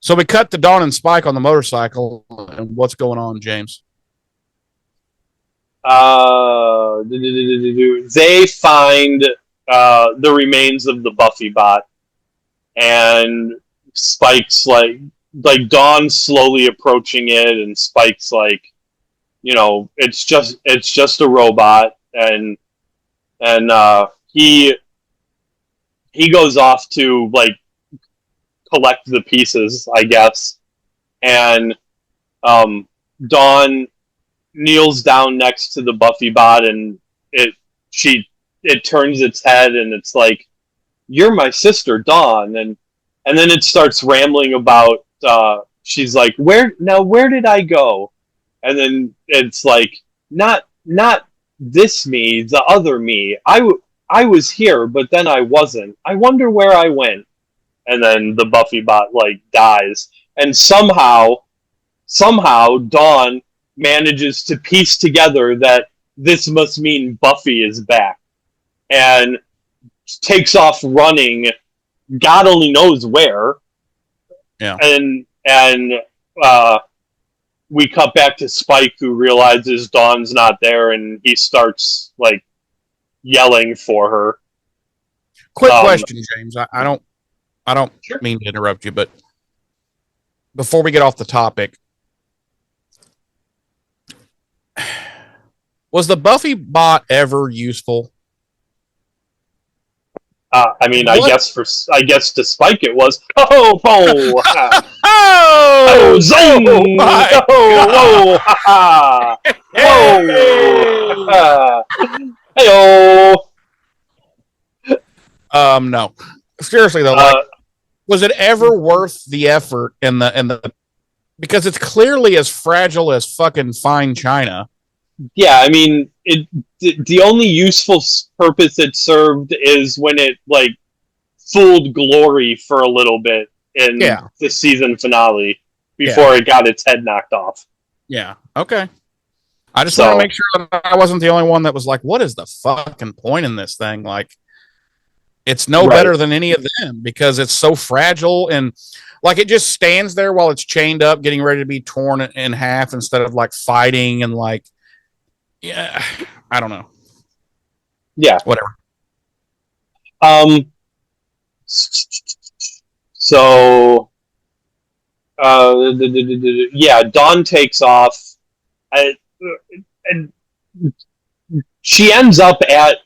So we cut to Dawn and Spike on the motorcycle, and what's going on, James? They find the remains of the Buffy bot, and Spike's like Dawn slowly approaching it, and Spike's like, you know, it's just a robot, and he goes off to like collect the pieces, I guess, and Dawn kneels down next to the Buffy bot, and it turns its head, and it's like, you're my sister, Dawn, and then it starts rambling about she's like, where did I go? And then it's like, not this me, the other me. I was here, but then I wasn't. I wonder where I went. And then the Buffy bot like dies, and somehow Dawn manages to piece together that this must mean Buffy is back, and takes off running. God only knows where. Yeah. And we cut back to Spike, who realizes Dawn's not there, and he starts like yelling for her. Quick question, James. I don't mean to interrupt you, but before we get off the topic, Was the Buffy bot ever useful? I mean, What? I guess to Spike it was. Oh, oh, oh, Oh, oh zing! my Oh, god! whoa, ha, ha. Whoa, Hey! hey, No. Seriously though, like, was it ever worth the effort in the because it's clearly as fragile as fucking fine china. yeah. I mean, the only useful purpose it served is when it like fooled Glory for a little bit in Yeah. the season finale Yeah. before it got its head knocked off. Yeah. Okay. I just want to So, make sure that I wasn't the only one that was like, what is the fucking point in this thing? Like, it's no right. better than any of them because it's so fragile and like it just stands there while it's chained up, getting ready to be torn in half instead of like fighting and like, yeah, I don't know. Yeah. Whatever. Um. So, yeah, Dawn takes off, and she ends up at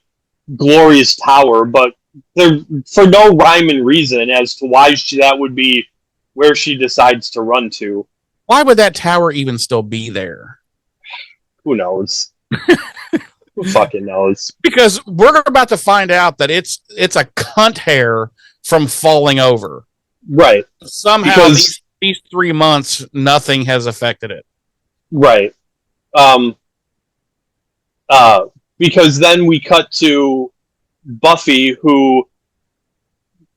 Glory's tower, but there for no rhyme and reason as to why that would be where she decides to run to. Why would that tower even still be there? Who knows? Who fucking knows? Because we're about to find out that it's a cunt hair from falling over. Right. Somehow Because these 3 months, nothing has affected it. right. Um. Because then we cut to Buffy, who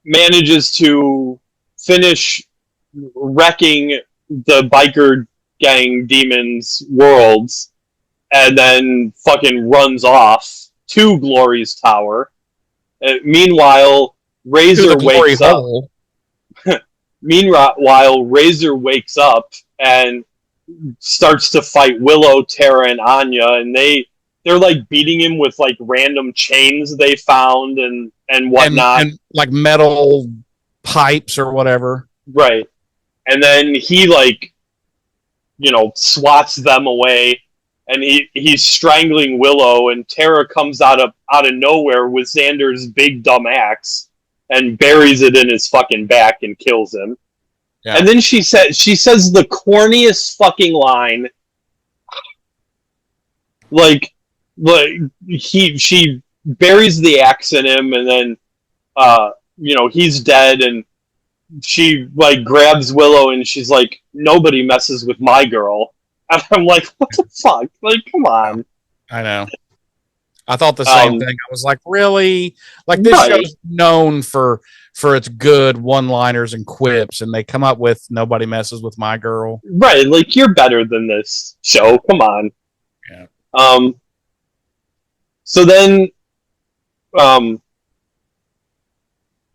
manages to finish wrecking the biker gang demons' worlds, and then fucking runs off to Glory's tower. Meanwhile, Razor wakes up. Meanwhile, Razor wakes up and starts to fight Willow, Tara, and Anya, and they're like beating him with like random chains they found and whatnot, and like metal pipes or whatever. right? And then he like swats them away, and he's strangling Willow, and Tara comes out of nowhere with Xander's big dumb axe and buries it in his fucking back and kills him. Yeah. And then she says the corniest fucking line, like she buries the axe in him, and then he's dead, and she like grabs Willow and she's like, nobody messes with my girl. And I'm like, what the fuck? Like, come on. I know. I thought the same thing. I was like, really? Like, this show's known for its good one-liners and quips, and they come up with nobody messes with my girl. Right, like, you're better than this show. Come on. Yeah. So then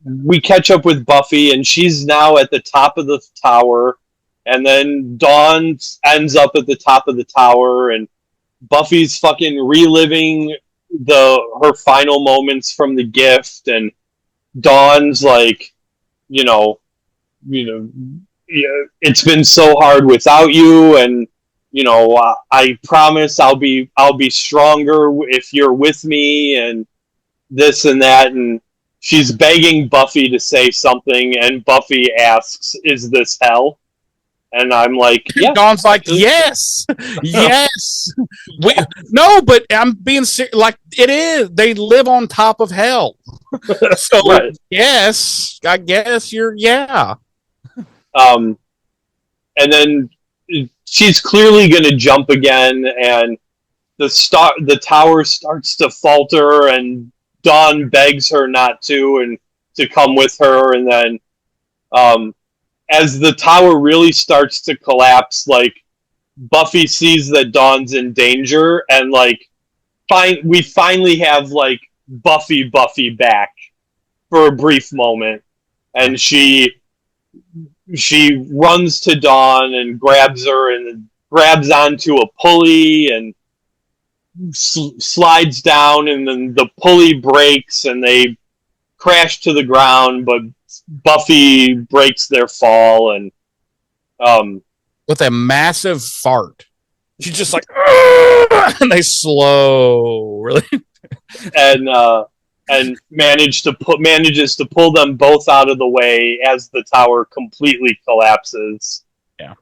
we catch up with Buffy, and she's now at the top of the tower, and then Dawn ends up at the top of the tower, and Buffy's fucking reliving her final moments from the gift, and Dawn's like, it's been so hard without you, and I promise I'll be stronger if you're with me, and this and that, and she's begging Buffy to say something, and Buffy asks, "Is this hell?" And I'm like, "Yeah." Dawn's like, "Yes, yes." No, but I'm being serious. Like, it is. They live on top of hell. So right. Yes, I guess yeah. And then she's clearly going to jump again, and the tower starts to falter, and Dawn begs her not to, and to come with her, and then as the tower really starts to collapse, like, Buffy sees that Dawn's in danger, and like we finally have like Buffy back for a brief moment, and she runs to Dawn and grabs her and grabs onto a pulley and slides down, and then the pulley breaks and they crash to the ground, but Buffy breaks their fall, and with a massive fart. She's just like, "Argh!" And they slow, really. And manages to pull them both out of the way as the tower completely collapses. Yeah.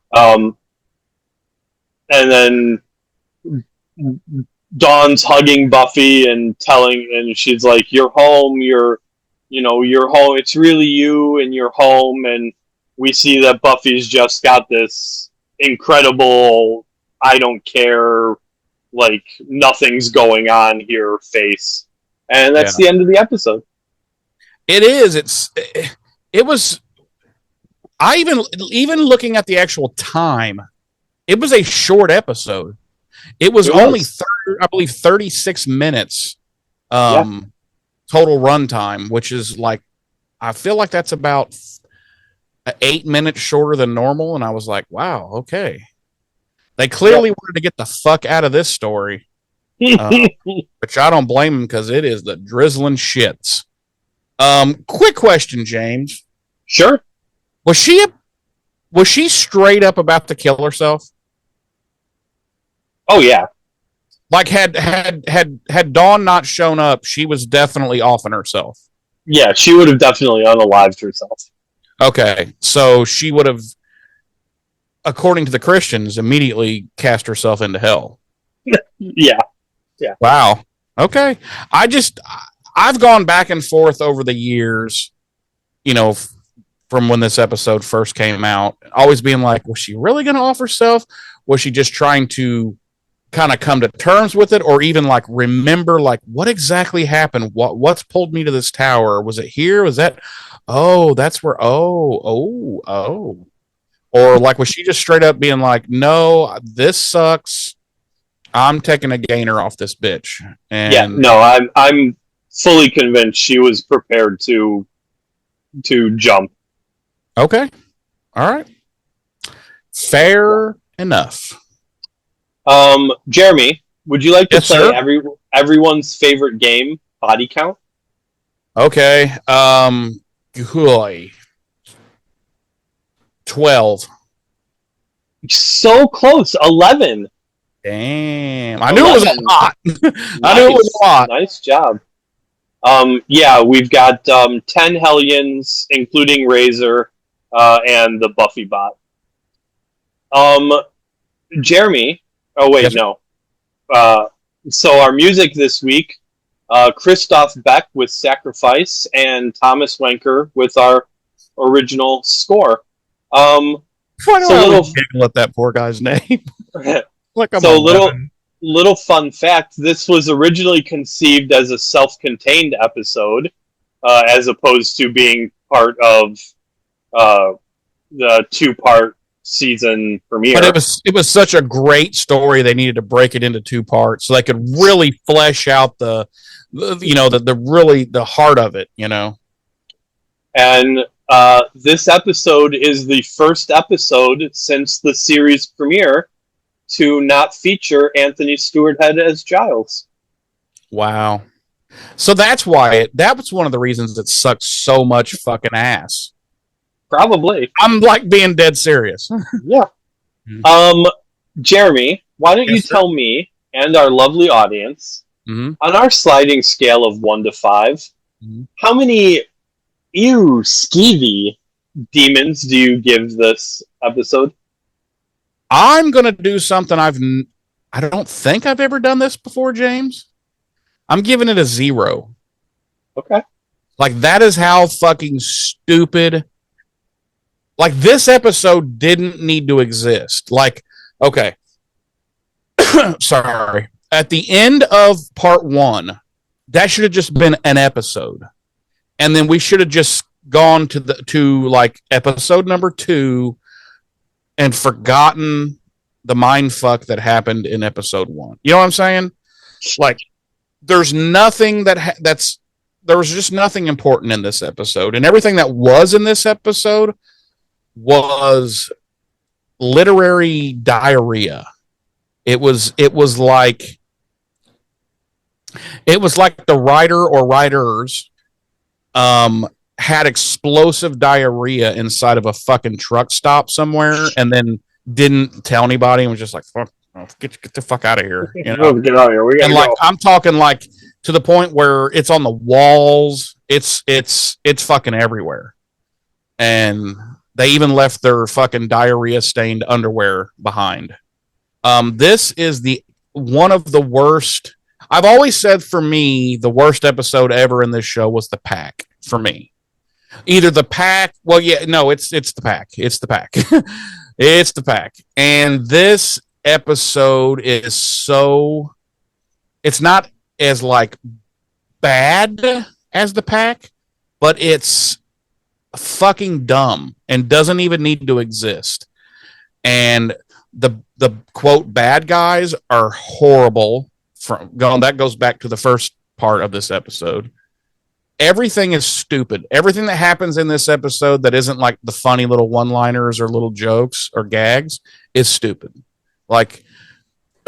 And then Dawn's hugging Buffy and she's like, "You're home. You're home. It's really you, and you're home." And we see that Buffy's just got this incredible, I don't care, like nothing's going on here face. And that's the end of the episode. It is. It was. I even looking at the actual time, it was a short episode. It was only, I believe, 36 minutes total runtime, which is like, I feel like that's about 8 minutes shorter than normal. And I was like, wow, okay. They clearly wanted to get the fuck out of this story. Which I don't blame them, because it is the drizzling shits. Quick question, James. Sure. Was she straight up about to kill herself? Oh yeah. Like had Dawn not shown up, she was definitely offing herself. Yeah, she would have definitely unalived herself. Okay, so she would have, according to the Christians, immediately cast herself into hell. Yeah. Yeah. Wow. Okay. I've gone back and forth over the years, from when this episode first came out, always being like, was she really going to off herself? Was she just trying to kind of come to terms with it, or even like remember like what exactly happened? What's pulled me to this tower? Was it here? Was that, oh, that's where, oh. Or like, was she just straight up being like, no, this sucks, I'm taking a gainer off this bitch? And yeah, no, I'm fully convinced she was prepared to jump. Okay. All right. Fair enough. Jeremy, would you like to play sir? everyone's favorite game, Body Count? Okay. 12. So close. 11. Damn. I knew it was a lot. I knew it was a lot. Nice job. Yeah, we've got 10 Hellions, including Razor, and the Buffy bot. Jeremy. Oh wait, no. So our music this week, Christoph Beck with Sacrifice, and Thomas Wenker with our original score. Why do I giggle at that poor guy's name? Like, so little fun fact: this was originally conceived as a self-contained episode, as opposed to being part of the two-part season premiere. But it was such a great story, they needed to break it into 2 parts so they could really flesh out the heart of it, And this episode is the first episode since the series premiere to not feature Anthony Stewart Head as Giles. Wow. So that's why that was one of the reasons it sucked so much fucking ass. Probably. I'm like being dead serious. Yeah. Jeremy, why don't you tell me and our lovely audience, on our sliding scale of 1 to 5, how many skeevy demons do you give this episode? I'm going to do something I don't think I've ever done this before, James. I'm giving it a 0. Okay. Like, that is how fucking stupid. Like, this episode didn't need to exist. Like, okay. Sorry. At the end of part 1, that should have just been an episode. And then we should have just gone to like episode number 2 and forgotten the mind fuck that happened in episode 1. You know what I'm saying? Like, there's nothing there was just nothing important in this episode, and everything that was in this episode was literary diarrhea. It was like the writer or writers had explosive diarrhea inside of a fucking truck stop somewhere, and then didn't tell anybody and was just like, fuck, Oh, get the fuck out of here. Get out of here. We gotta And like go. I'm talking like to the point where it's on the walls. It's fucking everywhere. And they even left their fucking diarrhea stained underwear behind. This is the one of the worst. I've always said for me, the worst episode ever in this show was the pack for me. Either the pack, well, yeah, no, it's the pack. It's the pack. It's the pack. And this episode is so it's not as like bad as the pack, but it's fucking dumb and doesn't even need to exist. And the quote bad guys are horrible. That goes back to the first part of this episode. Everything is stupid. Everything that happens in this episode that isn't like the funny little one-liners or little jokes or gags is stupid. Like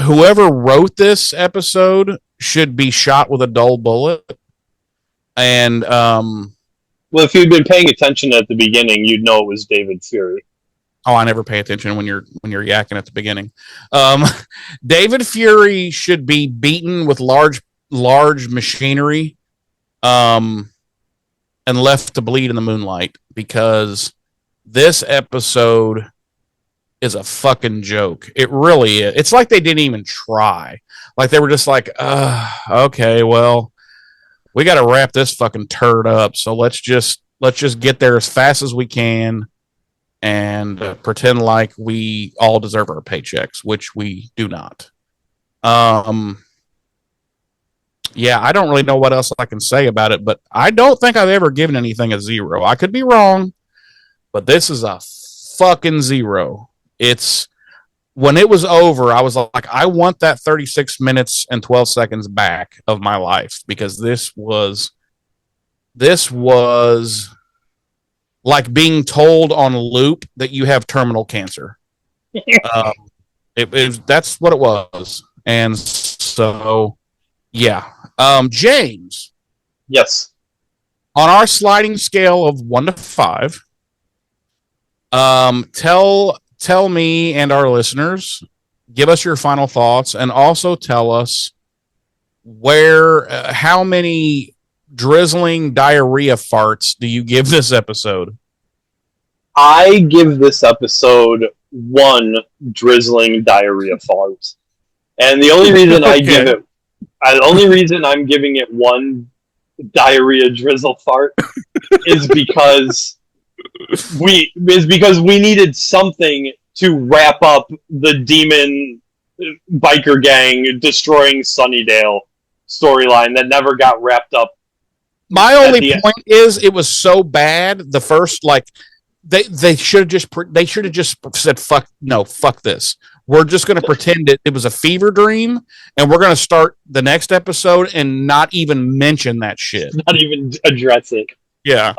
whoever wrote this episode should be shot with a dull bullet. And well, if you'd been paying attention at the beginning, you'd know it was David Fury. Oh, I never pay attention when you're yakking at the beginning. David Fury should be beaten with large machinery, and left to bleed in the moonlight because this episode is a fucking joke. It really is. It's like they didn't even try. Like they were just like, okay, well, we got to wrap this fucking turd up. So let's just get there as fast as we can and pretend like we all deserve our paychecks, which we do not. Yeah, I don't really know what else I can say about it, but I don't think I've ever given anything a 0. I could be wrong, but this is a fucking 0. It's when it was over, I was like, I want that 36 minutes and 12 seconds back of my life because this was like being told on loop that you have terminal cancer. That's what it was. And so, yeah. James. Yes. On our sliding scale of 1 to 5, tell me and our listeners, give us your final thoughts, and also tell us how many drizzling diarrhea farts do you give this episode? I give this episode 1 drizzling diarrhea fart. And the only reason the only reason I'm giving it 1 diarrhea drizzle fart is because we needed something to wrap up the demon biker gang destroying Sunnydale storyline that never got wrapped up. My only point is it was so bad. The first, like, they should have just said, fuck this. We're just going to pretend it was a fever dream, and we're going to start the next episode and not even mention that shit. Not even address it. Yeah.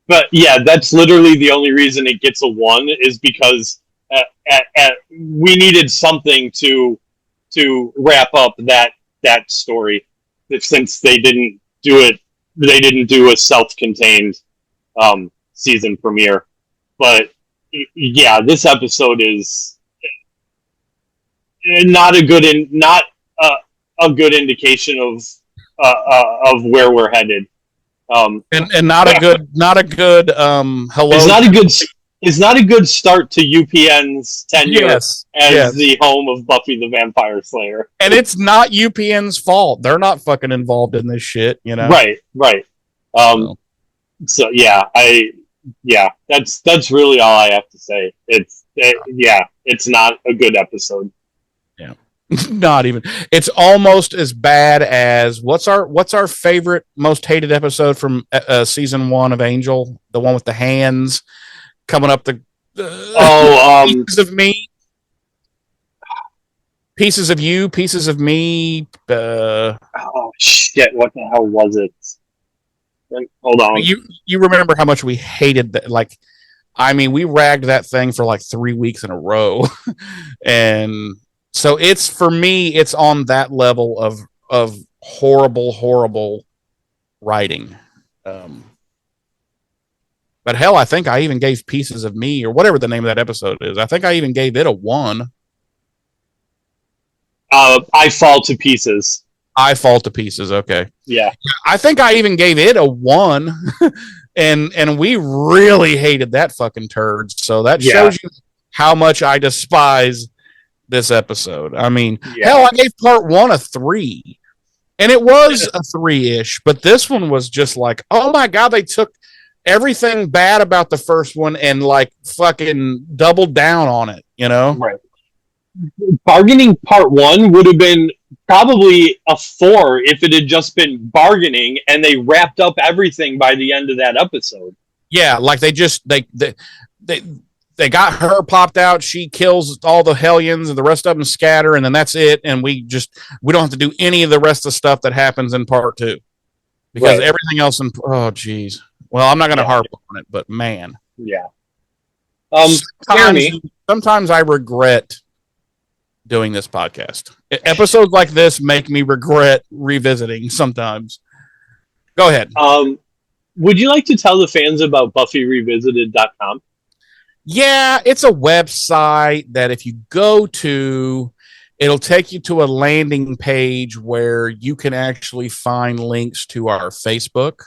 But yeah, that's literally the only reason it gets a 1 is because we needed something to wrap up that story. Since they didn't do a self-contained season premiere. But yeah, this episode is not a good indication of where we're headed. And not a good hello. It's not a good start to UPN's tenure as the home of Buffy the Vampire Slayer. And it's not UPN's fault. They're not fucking involved in this shit, you know? Right. So that's really all I have to say. It's not a good episode. Yeah. Not even. It's almost as bad as what's our favorite, most hated episode from season 1 of Angel, the one with the hands coming up the pieces of me, pieces of you, pieces of me. Oh shit! What the hell was it? Hold on. You remember how much we hated that? Like, I mean, we ragged that thing for like 3 weeks in a row, and so it's, for me, it's on that level of horrible writing. But hell, I think I even gave Pieces of Me, or whatever the name of that episode is, I think I even gave it a 1. I Fall to Pieces. I Fall to Pieces. Okay. Yeah. I think I even gave it a 1, and we really hated that fucking turd. So that shows you how much I despise this episode. I mean, hell, I gave part 1 a 3, and it was a 3-ish, but this one was just like, oh my god, they took everything bad about the first one and like fucking doubled down on it, you know? Right. Bargaining part 1 would have been probably a 4 if it had just been bargaining and they wrapped up everything by the end of that episode. Yeah, like they got her popped out, she kills all the Hellions and the rest of them scatter, and then that's it, and we don't have to do any of the rest of the stuff that happens in part 2. Because everything else oh geez. Well, I'm not gonna harp on it, but man. Yeah. Sometimes I regret doing this podcast. Episodes like this make me regret revisiting sometimes. Go ahead. Would you like to tell the fans about BuffyRevisited.com? Yeah, it's a website that if you go to, it'll take you to a landing page where you can actually find links to our Facebook,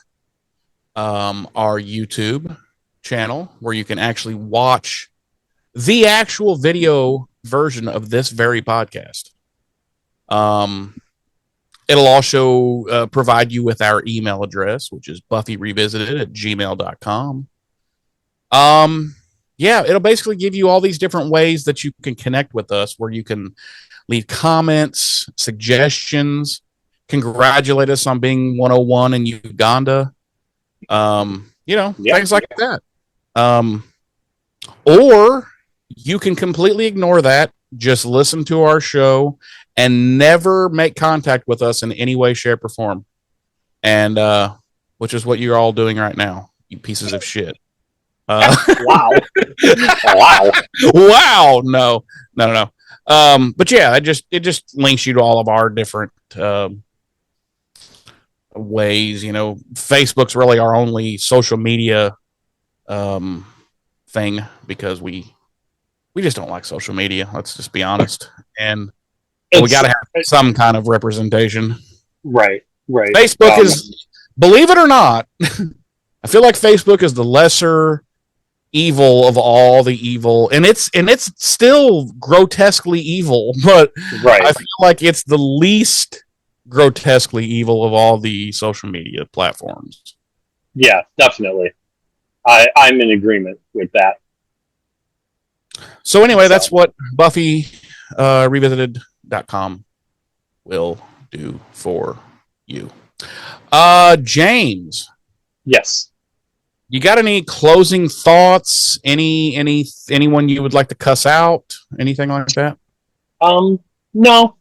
our YouTube channel, where you can actually watch the actual video version of this very podcast. It'll also provide you with our email address, which is buffyrevisited@gmail.com. Yeah, it'll basically give you all these different ways that you can connect with us, where you can leave comments, suggestions, congratulate us on being 101 in Uganda. Things like that. Or you can completely ignore that, just listen to our show and never make contact with us in any way, shape, or form. And which is what you're all doing right now, you pieces of shit. Wow. Wow. No. But yeah, it just links you to all of our different ways. You know, Facebook's really our only social media thing, because we just don't like social media. Let's just be honest. And we got to have some kind of representation. Right. Facebook is, believe it or not, I feel like Facebook is the lesser evil of all the evil, and it's still grotesquely evil, but I feel like it's the least grotesquely evil of all the social media platforms. Yeah, definitely. I'm in agreement with that. So anyway, that's what Buffy Revisited.com will do for you. James. Yes. You got any closing thoughts? Anyone you would like to cuss out? Anything like that? No.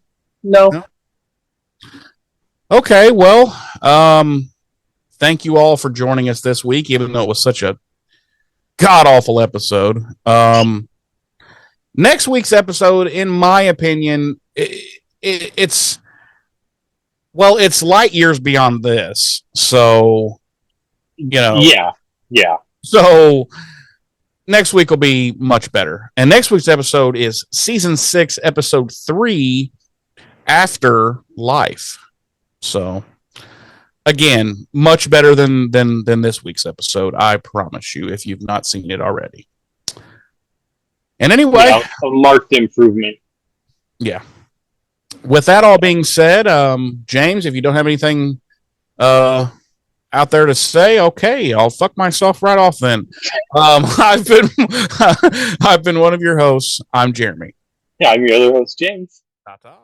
Okay, well, thank you all for joining us this week, even though it was such a god-awful episode. Next week's episode, in my opinion, it's light years beyond this. So, Yeah. So next week will be much better. And next week's episode is season 6, episode 3, After Life. So again, much better than this week's episode, I promise you, if you've not seen it already. And anyway, a marked improvement. Yeah. With that all being said, James, if you don't have anything out there to say, okay, I'll fuck myself right off then. I've been one of your hosts. I'm Jeremy. Yeah, I'm your other host, James. Ta-ta.